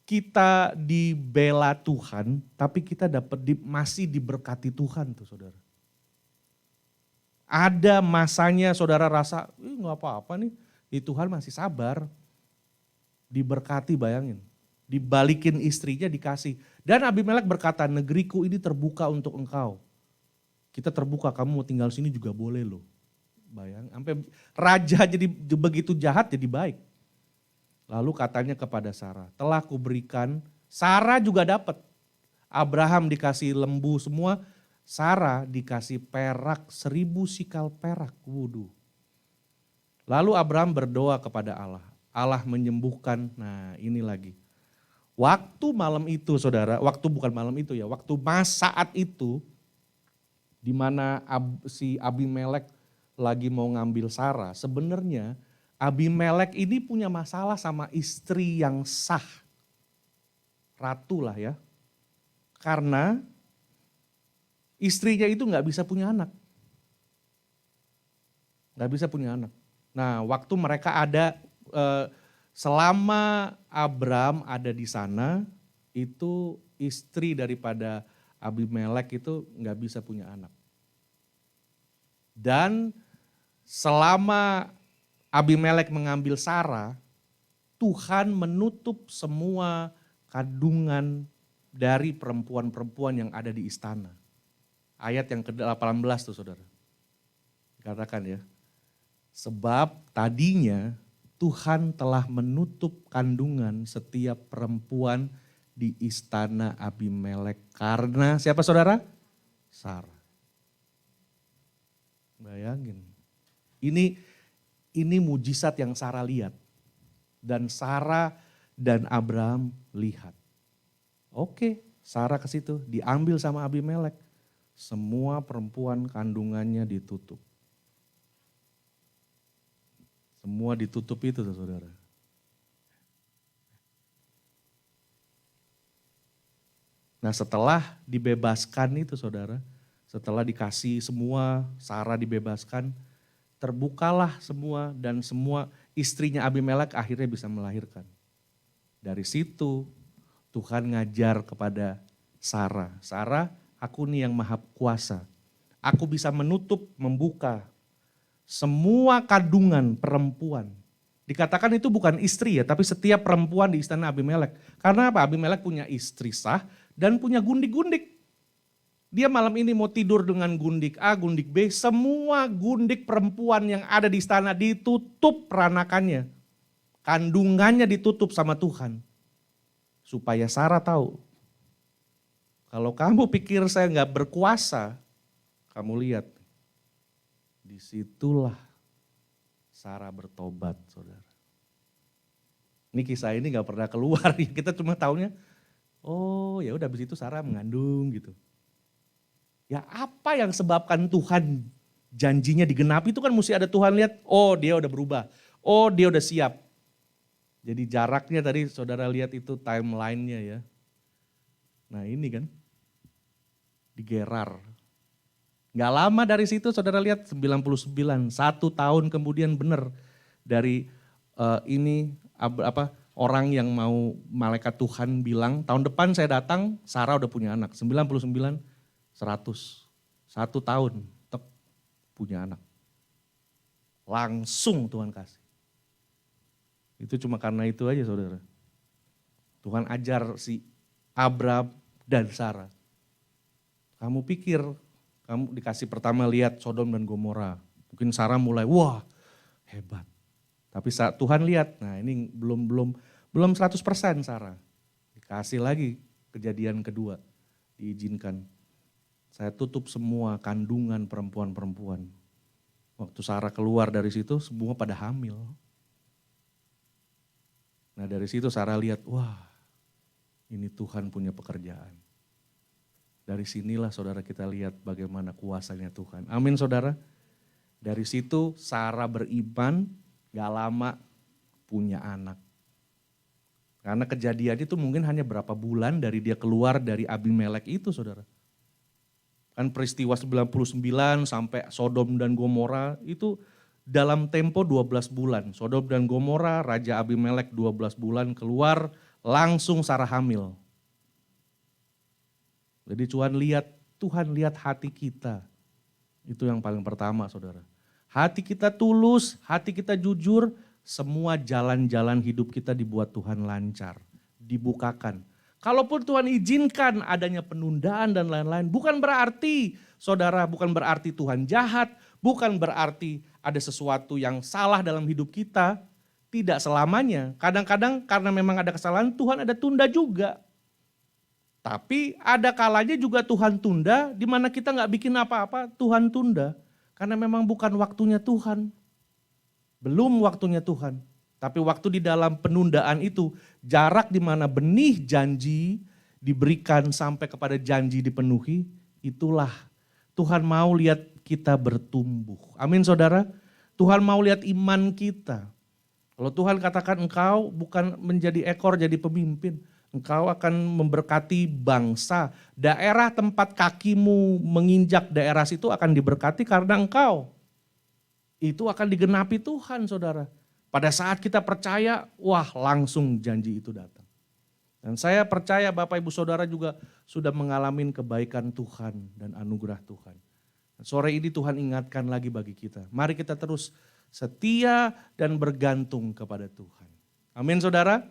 kita dibela Tuhan, tapi kita masih diberkati Tuhan tuh saudara. Ada masanya saudara rasa, nggak apa-apa nih, Tuhan masih sabar. Diberkati, bayangin. Dibalikin istrinya, dikasih. Dan Abimelek berkata, negeriku ini terbuka untuk engkau. Kita terbuka, kamu mau tinggal sini juga boleh loh. Bayang, sampai raja jadi begitu jahat jadi baik. Lalu katanya kepada Sarah, telah kuberikan, Sarah juga dapat. Abraham dikasih lembu semua, Sarah dikasih perak 1000 sikal perak. Wuduh. Lalu Abraham berdoa kepada Allah. Allah menyembuhkan, nah ini lagi. Waktu malam itu saudara, waktu bukan malam itu ya, waktu saat itu, di mana si Abimelek lagi mau ngambil Sarah, sebenarnya Abimelek ini punya masalah sama istri yang sah. Ratu lah ya. Karena istrinya itu gak bisa punya anak. Gak bisa punya anak. Nah waktu mereka ada, selama Abram ada di sana, itu istri daripada Abimelek itu gak bisa punya anak. Dan selama Abimelek mengambil Sarah, Tuhan menutup semua kandungan dari perempuan-perempuan yang ada di istana. Ayat yang ke-18 tuh saudara. Katakan ya. Sebab tadinya Tuhan telah menutup kandungan setiap perempuan di istana Abimelek. Karena siapa saudara? Sarah. Bayangin. Ini mujizat yang Sarah lihat. Dan Sarah dan Abraham lihat. Oke, Sarah ke situ diambil sama Abimelek. Semua perempuan kandungannya ditutup. Semua ditutup itu saudara. Nah setelah dibebaskan itu saudara, setelah dikasih semua, Sarah dibebaskan, terbukalah semua dan semua istrinya Abimelek akhirnya bisa melahirkan. Dari situ Tuhan ngajar kepada Sarah, Sarah aku nih yang maha kuasa, aku bisa menutup, membuka semua kandungan perempuan. Dikatakan itu bukan istri ya, tapi setiap perempuan di istana Abimelek. Karena apa? Abimelek punya istri sah dan punya gundik-gundik. Dia malam ini mau tidur dengan gundik A, gundik B, semua gundik perempuan yang ada di istana ditutup peranakannya. Kandungannya ditutup sama Tuhan. Supaya Sarah tahu, kalau kamu pikir saya nggak berkuasa, kamu lihat. Disitulah Sarah bertobat, saudara. Ini kisah ini nggak pernah keluar, kita cuma taunya, oh ya udah habis itu Sarah mengandung gitu. Ya apa yang sebabkan Tuhan janjinya digenapi itu kan mesti ada Tuhan lihat, oh dia udah berubah, oh dia udah siap. Jadi jaraknya tadi saudara lihat itu timeline-nya ya. Nah ini kan, di Gerar. Gak lama dari situ saudara lihat 99, 1 tahun kemudian benar dari orang yang mau malaikat Tuhan bilang tahun depan saya datang Sarah udah punya anak, 99, 100, 1 tahun tetap punya anak. Langsung Tuhan kasih. Itu cuma karena itu aja saudara. Tuhan ajar si Abram dan Sarah. Kamu pikir kamu dikasih pertama lihat Sodom dan Gomora. Mungkin Sarah mulai, wah hebat. Tapi saat Tuhan lihat, nah ini belum 100% Sarah. Dikasih lagi kejadian kedua, diizinkan. Saya tutup semua kandungan perempuan-perempuan. Waktu Sarah keluar dari situ, semua pada hamil. Nah dari situ Sarah lihat, wah ini Tuhan punya pekerjaan. Dari sinilah saudara kita lihat bagaimana kuasanya Tuhan. Amin saudara. Dari situ Sarah beriman, gak lama punya anak. Karena kejadian itu mungkin hanya berapa bulan dari dia keluar dari Abimelek itu saudara. Kan peristiwa 99 sampai Sodom dan Gomora itu dalam tempo 12 bulan. Sodom dan Gomora, Raja Abimelek 12 bulan keluar, langsung Sarah hamil. Jadi Tuhan lihat hati kita. Itu yang paling pertama saudara. Hati kita tulus, hati kita jujur, semua jalan-jalan hidup kita dibuat Tuhan lancar, dibukakan. Kalaupun Tuhan izinkan adanya penundaan dan lain-lain, bukan berarti saudara, bukan berarti Tuhan jahat, bukan berarti ada sesuatu yang salah dalam hidup kita. Tidak selamanya. Kadang-kadang karena memang ada kesalahan, Tuhan ada tunda juga. Tapi ada kalanya juga Tuhan tunda, di mana kita nggak bikin apa-apa, Tuhan tunda. Karena memang bukan waktunya Tuhan. Belum waktunya Tuhan. Tapi waktu di dalam penundaan itu, jarak di mana benih janji diberikan sampai kepada janji dipenuhi, itulah Tuhan mau lihat kita bertumbuh. Amin saudara. Tuhan mau lihat iman kita. Kalau Tuhan katakan engkau bukan menjadi ekor jadi pemimpin. Engkau akan memberkati bangsa. Daerah tempat kakimu menginjak daerah situ akan diberkati karena engkau. Itu akan digenapi Tuhan saudara. Pada saat kita percaya, wah langsung janji itu datang. Dan saya percaya Bapak Ibu Saudara juga sudah mengalami kebaikan Tuhan dan anugerah Tuhan. Sore ini Tuhan ingatkan lagi bagi kita. Mari kita terus setia dan bergantung kepada Tuhan. Amin saudara.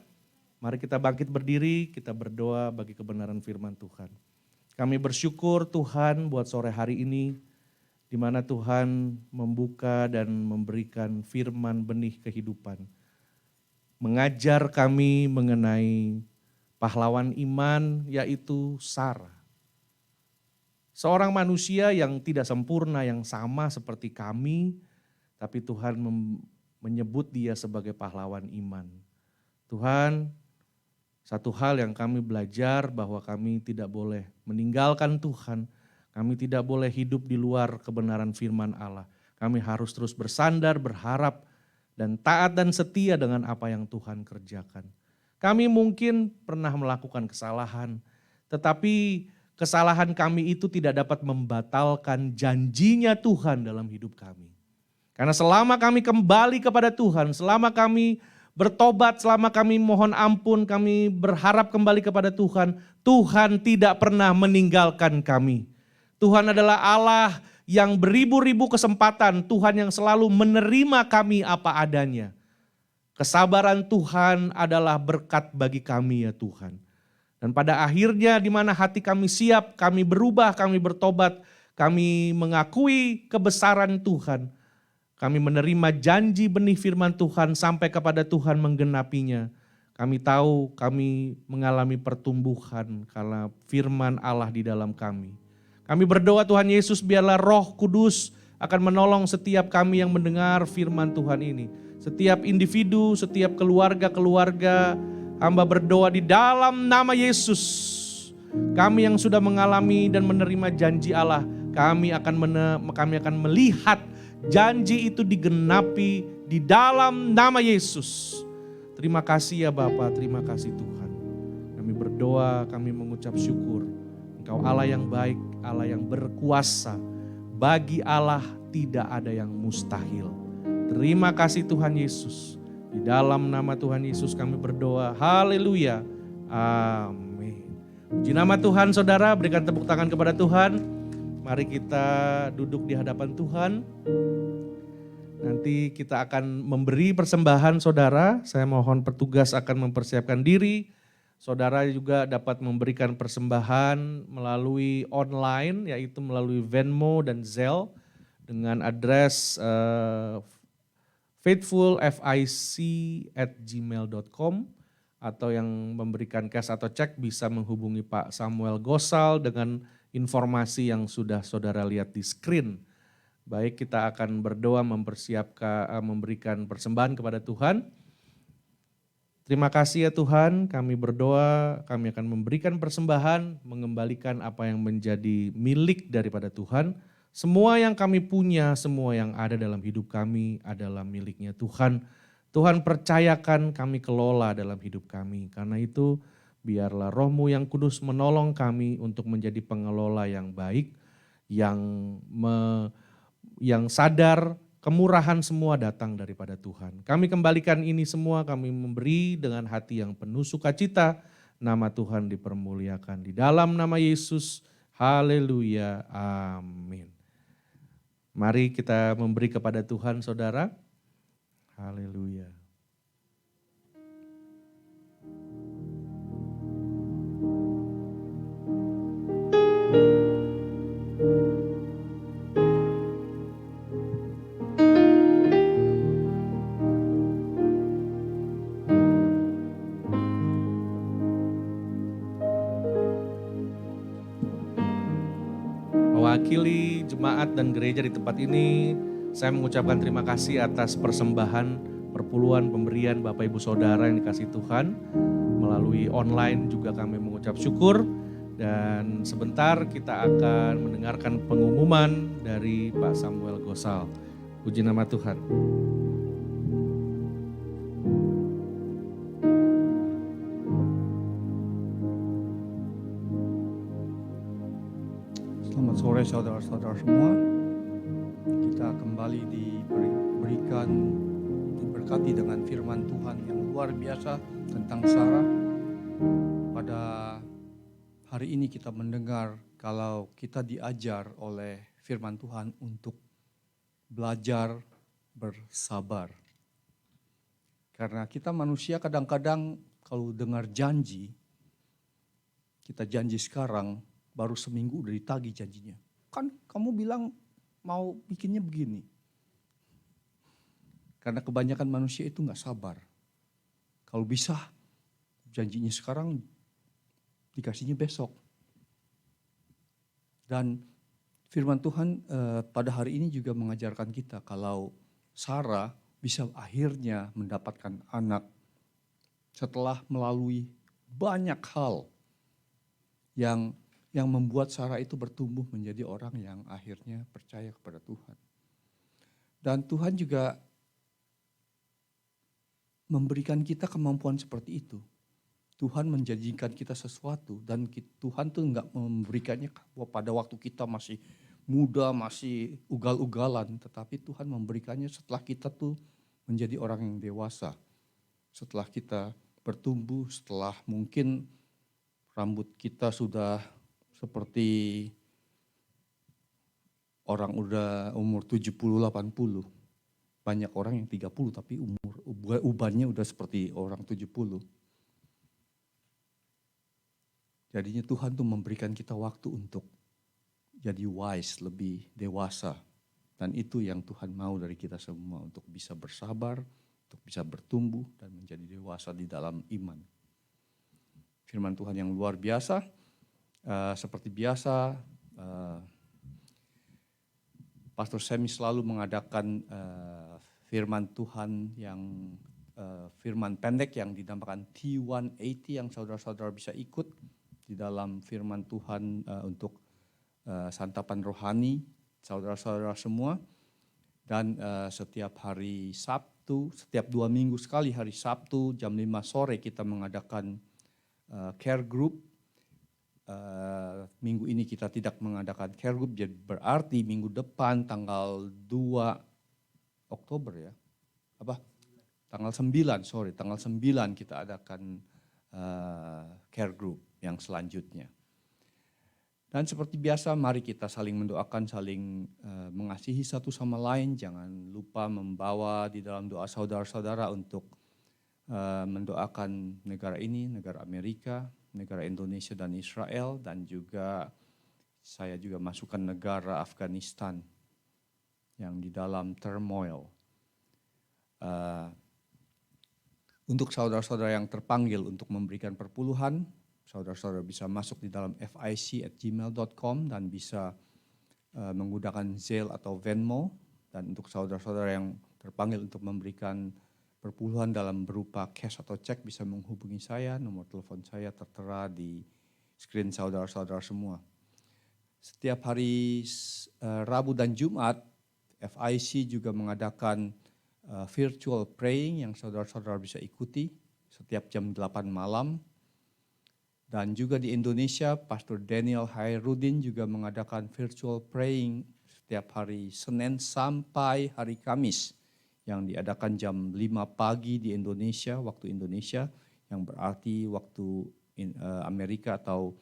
Mari kita bangkit berdiri, kita berdoa bagi kebenaran firman Tuhan. Kami bersyukur Tuhan buat sore hari ini, di mana Tuhan membuka dan memberikan firman benih kehidupan. Mengajar kami mengenai pahlawan iman yaitu Sarah. Seorang manusia yang tidak sempurna, yang sama seperti kami, tapi Tuhan menyebut dia sebagai pahlawan iman. Tuhan, satu hal yang kami belajar bahwa kami tidak boleh meninggalkan Tuhan. Kami tidak boleh hidup di luar kebenaran firman Allah. Kami harus terus bersandar, berharap, dan taat dan setia dengan apa yang Tuhan kerjakan. Kami mungkin pernah melakukan kesalahan, tetapi kesalahan kami itu tidak dapat membatalkan janjinya Tuhan dalam hidup kami. Karena selama kami kembali kepada Tuhan, selama kami bertobat, selama kami mohon ampun, kami berharap kembali kepada Tuhan, Tuhan tidak pernah meninggalkan kami. Tuhan adalah Allah yang beribu-ribu kesempatan, Tuhan yang selalu menerima kami apa adanya. Kesabaran Tuhan adalah berkat bagi kami ya Tuhan. Dan pada akhirnya di mana hati kami siap, kami berubah, kami bertobat, kami mengakui kebesaran Tuhan. Kami menerima janji benih firman Tuhan sampai kepada Tuhan menggenapinya. Kami tahu kami mengalami pertumbuhan karena firman Allah di dalam kami. Kami berdoa Tuhan Yesus biarlah Roh Kudus akan menolong setiap kami yang mendengar firman Tuhan ini. Setiap individu, setiap keluarga-keluarga, hamba berdoa di dalam nama Yesus. Kami yang sudah mengalami dan menerima janji Allah, kami akan melihat janji itu digenapi di dalam nama Yesus. Terima kasih ya Bapa, terima kasih Tuhan. Kami berdoa, kami mengucap syukur. Engkau Allah yang baik, Allah yang berkuasa. Bagi Allah tidak ada yang mustahil. Terima kasih Tuhan Yesus. Di dalam nama Tuhan Yesus kami berdoa. Haleluya. Amin. Puji nama Tuhan saudara, berikan tepuk tangan kepada Tuhan. Mari kita duduk di hadapan Tuhan. Nanti kita akan memberi persembahan saudara. Saya mohon petugas akan mempersiapkan diri. Saudara juga dapat memberikan persembahan melalui online, yaitu melalui Venmo dan Zelle dengan address faithfulfic@gmail.com, atau yang memberikan cash atau cek bisa menghubungi Pak Samuel Gosal dengan informasi yang sudah saudara lihat di screen. Baik, kita akan berdoa mempersiapkan memberikan persembahan kepada Tuhan. Terima kasih ya Tuhan, kami berdoa, kami akan memberikan persembahan, mengembalikan apa yang menjadi milik daripada Tuhan. Semua yang kami punya, semua yang ada dalam hidup kami adalah miliknya Tuhan. Tuhan percayakan kami kelola dalam hidup kami. Karena itu biarlah Roh-Mu yang kudus menolong kami untuk menjadi pengelola yang baik, yang sadar kemurahan semua datang daripada Tuhan. Kami kembalikan ini semua, kami memberi dengan hati yang penuh sukacita. Nama Tuhan dipermuliakan di dalam nama Yesus. Haleluya, amin. Mari kita memberi kepada Tuhan saudara. Haleluya. mewakili jemaat dan gereja di tempat ini, saya mengucapkan terima kasih atas persembahan, perpuluhan, pemberian Bapak Ibu Saudara yang dikasih Tuhan. Melalui online juga kami mengucap syukur. Dan sebentar kita akan mendengarkan pengumuman dari Pak Samuel Gosal. Puji nama Tuhan. Selamat sore saudara-saudara semua. Kita kembali diberkati dengan firman Tuhan yang luar biasa tentang Sarah. Pada hari ini kita mendengar kalau kita diajar oleh firman Tuhan untuk belajar bersabar. Karena kita manusia kadang-kadang kalau dengar janji, kita janji sekarang, baru seminggu udah ditagih janjinya. Kan kamu bilang mau bikinnya begini. Karena kebanyakan manusia itu gak sabar. Kalau bisa janjinya sekarang dikasihnya besok. Dan firman Tuhan pada hari ini juga mengajarkan kita kalau Sarah bisa akhirnya mendapatkan anak setelah melalui banyak hal yang membuat Sarah itu bertumbuh menjadi orang yang akhirnya percaya kepada Tuhan. Dan Tuhan juga memberikan kita kemampuan seperti itu. Tuhan menjanjikan kita sesuatu dan Tuhan tuh enggak memberikannya pada waktu kita masih muda, masih ugal-ugalan. Tetapi Tuhan memberikannya setelah kita tuh menjadi orang yang dewasa. Setelah kita bertumbuh, setelah mungkin rambut kita sudah seperti orang udah umur 70-80. Banyak orang yang 30 tapi ubannya udah seperti orang 70. Jadinya Tuhan tuh memberikan kita waktu untuk jadi wise, lebih dewasa. Dan itu yang Tuhan mau dari kita semua, untuk bisa bersabar, untuk bisa bertumbuh dan menjadi dewasa di dalam iman. Firman Tuhan yang luar biasa. Seperti biasa, Pastor Semi selalu mengadakan firman Tuhan yang firman pendek yang dinamakan T180 yang saudara-saudara bisa ikut di dalam firman Tuhan untuk santapan rohani saudara-saudara semua. Dan setiap hari Sabtu, setiap 2 minggu sekali hari Sabtu jam 5 sore kita mengadakan care group. Minggu ini kita tidak mengadakan care group, jadi berarti minggu depan tanggal 2 Oktober ya. Tanggal 9 kita adakan care group yang selanjutnya. Dan seperti biasa mari kita saling mendoakan, saling mengasihi satu sama lain. Jangan lupa membawa di dalam doa saudara-saudara untuk mendoakan negara ini, negara Amerika, negara Indonesia dan Israel, dan juga saya juga masukkan negara Afghanistan yang di dalam turmoil. Untuk saudara-saudara yang terpanggil untuk memberikan perpuluhan, saudara-saudara bisa masuk di dalam fic@gmail.com dan bisa menggunakan Zelle atau Venmo. Dan untuk saudara-saudara yang terpanggil untuk memberikan perpuluhan dalam berupa cash atau cek bisa menghubungi saya, nomor telepon saya tertera di screen saudara-saudara semua. Setiap hari Rabu dan Jumat, FIC juga mengadakan virtual praying yang saudara-saudara bisa ikuti setiap jam 8 malam. Dan juga di Indonesia, Pastor Daniel Hairudin juga mengadakan virtual praying setiap hari Senin sampai hari Kamis, yang diadakan jam 5 pagi di Indonesia, waktu Indonesia, yang berarti waktu Amerika atau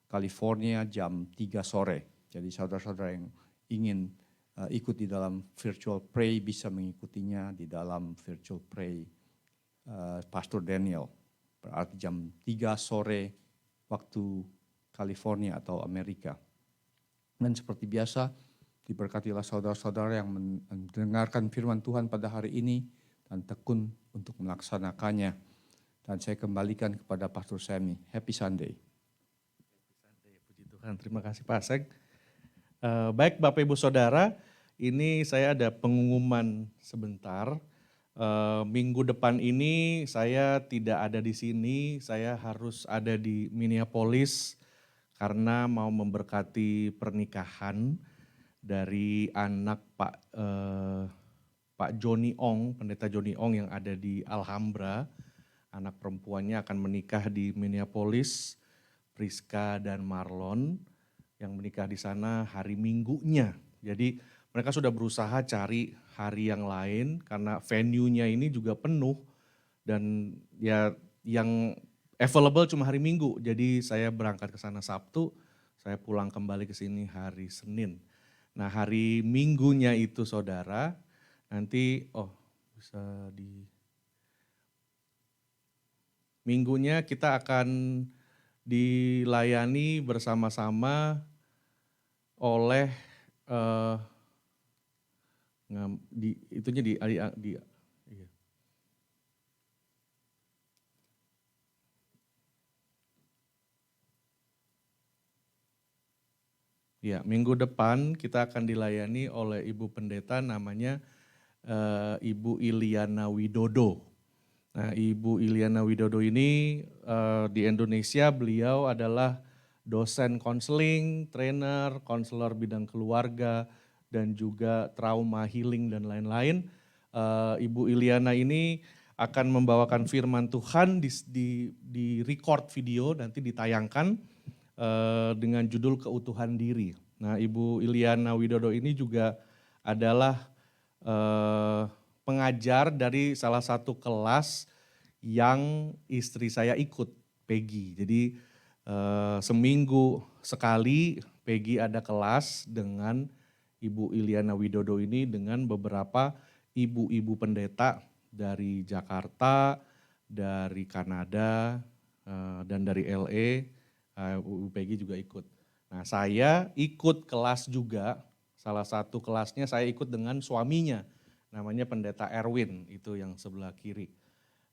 California jam 3 sore. Jadi saudara-saudara yang ingin ikut di dalam virtual pray bisa mengikutinya di dalam virtual pray Pastor Daniel. Berarti jam 3 sore waktu California atau Amerika. Dan seperti biasa, diberkatilah saudara-saudara yang mendengarkan firman Tuhan pada hari ini dan tekun untuk melaksanakannya. Dan saya kembalikan kepada Pastor Semi. Happy Sunday. Puji Tuhan, terima kasih Pak Sek. Baik Bapak Ibu Saudara, ini saya ada pengumuman sebentar. Minggu depan ini saya tidak ada di sini, saya harus ada di Minneapolis karena mau memberkati pernikahan dari anak Pak Joni Ong, Pendeta Joni Ong yang ada di Alhambra. Anak perempuannya akan menikah di Minneapolis, Priska dan Marlon yang menikah di sana hari Minggunya. Jadi mereka sudah berusaha cari hari yang lain karena venue-nya ini juga penuh dan ya yang available cuma hari Minggu. Jadi saya berangkat ke sana Sabtu, saya pulang kembali ke sini hari Senin. Nah hari Minggunya itu saudara, nanti bisa di Minggunya kita akan dilayani bersama-sama oleh iya. Ya, minggu depan kita akan dilayani oleh Ibu Pendeta namanya Ibu Iliana Widodo. Nah, Ibu Iliana Widodo ini di Indonesia beliau adalah dosen konseling, trainer, konselor bidang keluarga, dan juga trauma healing dan lain-lain. Ibu Iliana ini akan membawakan firman Tuhan di record video, nanti ditayangkan dengan judul Keutuhan Diri. Nah, Ibu Iliana Widodo ini juga adalah pengajar dari salah satu kelas yang istri saya ikut, Peggy. Jadi seminggu sekali Peggy ada kelas dengan Ibu Iliana Widodo ini dengan beberapa ibu-ibu pendeta dari Jakarta, dari Kanada, dan dari LA. Ibu Peggy juga ikut. Nah saya ikut kelas juga, salah satu kelasnya saya ikut dengan suaminya, namanya Pendeta Erwin, itu yang sebelah kiri.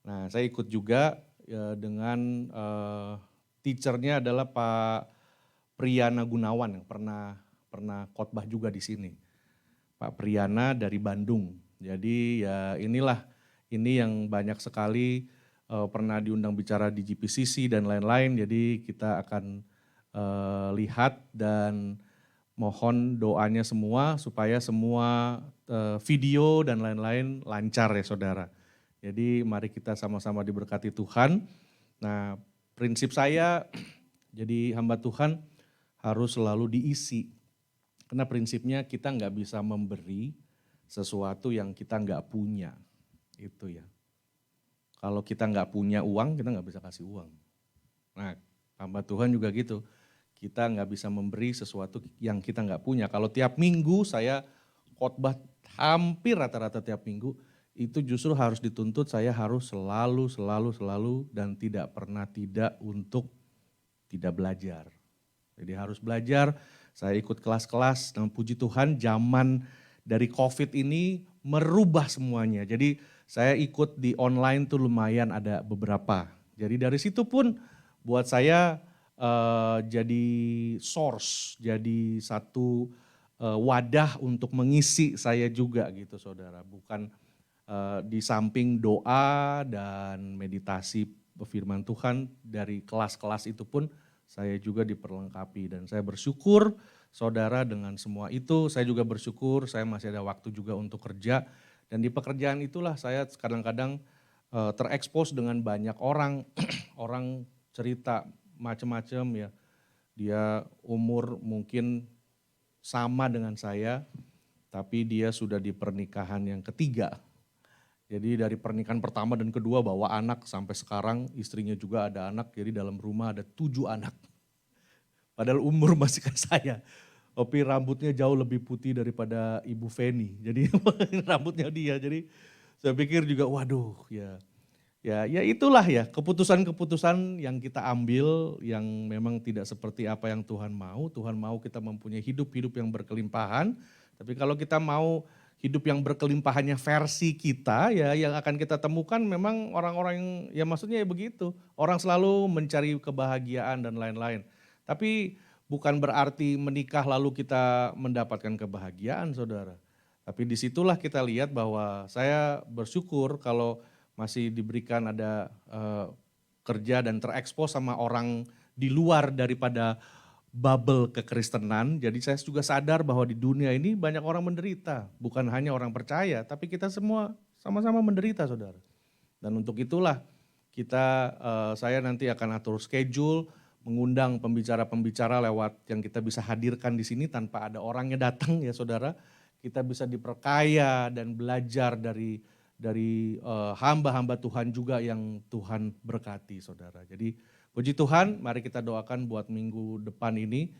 Nah saya ikut juga dengan teachernya adalah Pak Priyana Gunawan yang pernah khotbah juga di sini. Pak Priyana dari Bandung. Jadi ya ini yang banyak sekali pernah diundang bicara di GPCC dan lain-lain. Jadi kita akan lihat dan mohon doanya semua supaya semua video dan lain-lain lancar ya saudara. Jadi mari kita sama-sama diberkati Tuhan. Nah prinsip saya jadi hamba Tuhan harus selalu diisi. Karena prinsipnya kita nggak bisa memberi sesuatu yang kita nggak punya. Itu ya. Kalau kita nggak punya uang, kita nggak bisa kasih uang. Nah hamba Tuhan juga gitu. Kita nggak bisa memberi sesuatu yang kita nggak punya. Kalau tiap minggu saya khotbah hampir rata-rata tiap minggu, itu justru harus dituntut saya harus selalu dan tidak pernah tidak untuk tidak belajar. Jadi harus belajar, saya ikut kelas-kelas dan puji Tuhan zaman dari COVID ini merubah semuanya. Jadi saya ikut di online tuh lumayan ada beberapa. Jadi dari situ pun buat saya jadi source, jadi satu wadah untuk mengisi saya juga gitu saudara. Bukan di samping doa dan meditasi firman Tuhan dari kelas-kelas itu pun saya juga diperlengkapi. Dan saya bersyukur saudara dengan semua itu, saya juga bersyukur saya masih ada waktu juga untuk kerja. Dan di pekerjaan itulah saya kadang-kadang terekspos dengan banyak orang, orang cerita macam-macam ya. Dia umur mungkin sama dengan saya, tapi dia sudah di pernikahan yang ketiga. Jadi dari pernikahan pertama dan kedua bawa anak sampai sekarang istrinya juga ada anak, jadi dalam rumah ada 7 anak. Padahal umur masih kayak saya, tapi rambutnya jauh lebih putih daripada Ibu Feni. Jadi rambutnya dia, jadi saya pikir juga waduh ya itulah ya keputusan-keputusan yang kita ambil yang memang tidak seperti apa yang Tuhan mau. Tuhan mau kita mempunyai hidup yang berkelimpahan, tapi kalau kita mau hidup yang berkelimpahannya versi kita ya yang akan kita temukan memang orang-orang yang ya maksudnya ya begitu. Orang selalu mencari kebahagiaan dan lain-lain. Tapi bukan berarti menikah lalu kita mendapatkan kebahagiaan, saudara. Tapi disitulah kita lihat bahwa saya bersyukur kalau masih diberikan ada kerja dan terekspos sama orang di luar daripada bubble kekristenan. Jadi saya juga sadar bahwa di dunia ini banyak orang menderita. Bukan hanya orang percaya, tapi kita semua sama-sama menderita, saudara. Dan untuk itulah saya nanti akan atur schedule, mengundang pembicara-pembicara lewat yang kita bisa hadirkan di sini tanpa ada orangnya datang ya saudara. Kita bisa diperkaya dan belajar dari hamba-hamba Tuhan juga yang Tuhan berkati saudara. Jadi puji Tuhan, mari kita doakan buat minggu depan ini.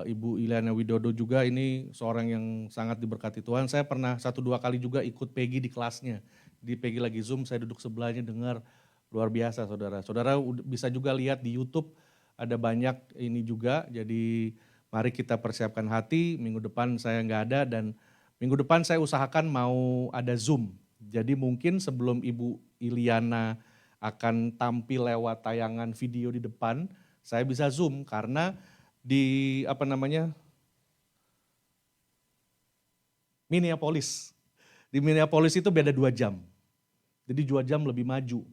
Ibu Ileana Widodo juga ini seorang yang sangat diberkati Tuhan. Saya pernah 1-2 kali juga ikut Peggy di kelasnya. Di Peggy lagi Zoom, saya duduk sebelahnya dengar. Luar biasa saudara. Saudara bisa juga lihat di YouTube ada banyak ini juga. Jadi mari kita persiapkan hati, minggu depan saya nggak ada dan minggu depan saya usahakan mau ada Zoom. Jadi mungkin sebelum Ibu Iliana akan tampil lewat tayangan video di depan, saya bisa Zoom karena di Minneapolis. Di Minneapolis itu beda 2 jam. Jadi 2 jam lebih maju.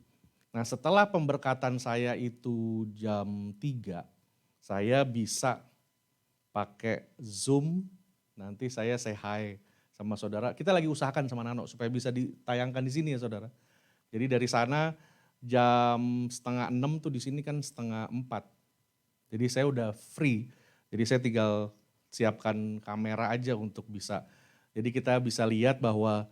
Nah setelah pemberkatan saya itu jam 3, saya bisa pakai Zoom, nanti saya say hi sama saudara. Kita lagi usahakan sama Nano supaya bisa ditayangkan di sini ya saudara. Jadi dari sana jam 5:30 tuh di sini kan 3:30. Jadi saya udah free, jadi saya tinggal siapkan kamera aja untuk bisa. Jadi kita bisa lihat bahwa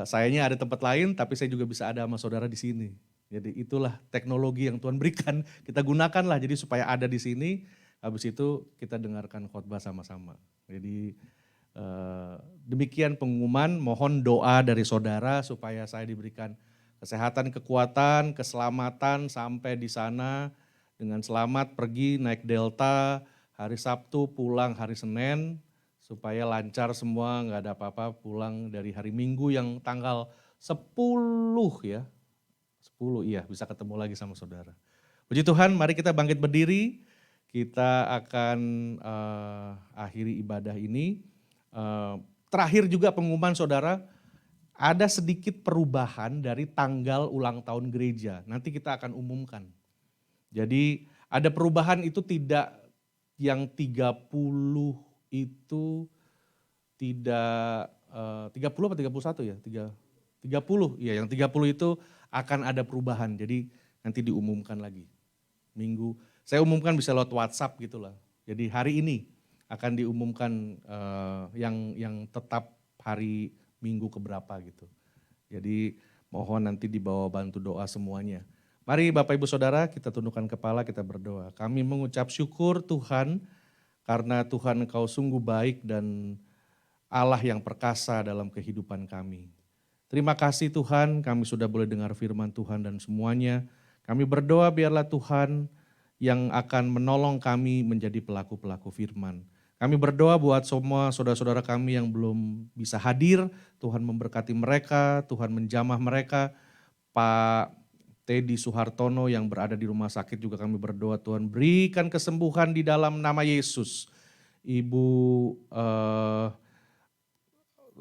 sayanya ada tempat lain tapi saya juga bisa ada sama saudara di sini. Jadi itulah teknologi yang Tuhan berikan, kita gunakanlah jadi supaya ada di sini, habis itu kita dengarkan khotbah sama-sama. Jadi demikian pengumuman, mohon doa dari saudara supaya saya diberikan kesehatan, kekuatan, keselamatan sampai di sana dengan selamat pergi naik Delta, hari Sabtu pulang hari Senin, supaya lancar semua, nggak ada apa-apa pulang dari hari Minggu yang tanggal 10 ya. 10 iya bisa ketemu lagi sama saudara. Puji Tuhan, mari kita bangkit berdiri, kita akan akhiri ibadah ini. Terakhir juga pengumuman saudara, ada sedikit perubahan dari tanggal ulang tahun gereja, nanti kita akan umumkan. Jadi ada perubahan itu tidak yang 30 itu tidak 30 atau 31 ya? 30, iya yang 30 itu akan ada perubahan, jadi nanti diumumkan lagi. Minggu, saya umumkan bisa lewat WhatsApp gitulah. Jadi hari ini akan diumumkan yang tetap hari Minggu keberapa gitu. Jadi mohon nanti dibawa bantu doa semuanya. Mari Bapak Ibu Saudara kita tundukkan kepala, kita berdoa. Kami mengucap syukur Tuhan karena Tuhan Engkau sungguh baik dan Allah yang perkasa dalam kehidupan kami. Terima kasih Tuhan, kami sudah boleh dengar firman Tuhan dan semuanya. Kami berdoa biarlah Tuhan yang akan menolong kami menjadi pelaku-pelaku firman. Kami berdoa buat semua saudara-saudara kami yang belum bisa hadir, Tuhan memberkati mereka, Tuhan menjamah mereka. Pak Teddy Suhartono yang berada di rumah sakit juga kami berdoa Tuhan berikan kesembuhan di dalam nama Yesus. Ibu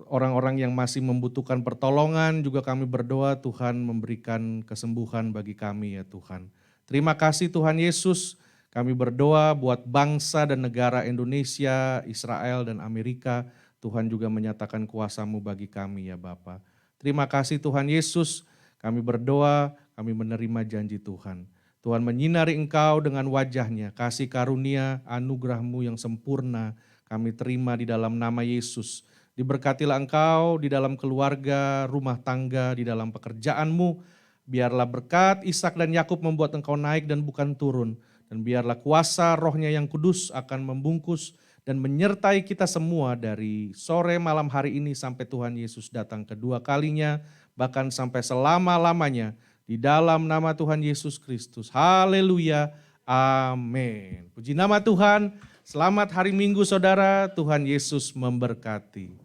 orang-orang yang masih membutuhkan pertolongan juga kami berdoa Tuhan memberikan kesembuhan bagi kami ya Tuhan. Terima kasih Tuhan Yesus, kami berdoa buat bangsa dan negara Indonesia, Israel dan Amerika. Tuhan juga menyatakan kuasa-Mu bagi kami ya Bapa. Terima kasih Tuhan Yesus, kami berdoa, kami menerima janji Tuhan. Tuhan menyinari Engkau dengan wajah-Nya, kasih karunia, anugerah-Mu yang sempurna kami terima di dalam nama Yesus. Diberkatilah Engkau di dalam keluarga, rumah tangga, di dalam pekerjaan-Mu. Biarlah berkat Ishak dan Yakub membuat Engkau naik dan bukan turun. Dan biarlah kuasa Roh-Nya yang kudus akan membungkus dan menyertai kita semua dari sore malam hari ini sampai Tuhan Yesus datang kedua kalinya, bahkan sampai selama-lamanya. Di dalam nama Tuhan Yesus Kristus. Haleluya. Amin. Puji nama Tuhan. Selamat hari Minggu saudara. Tuhan Yesus memberkati.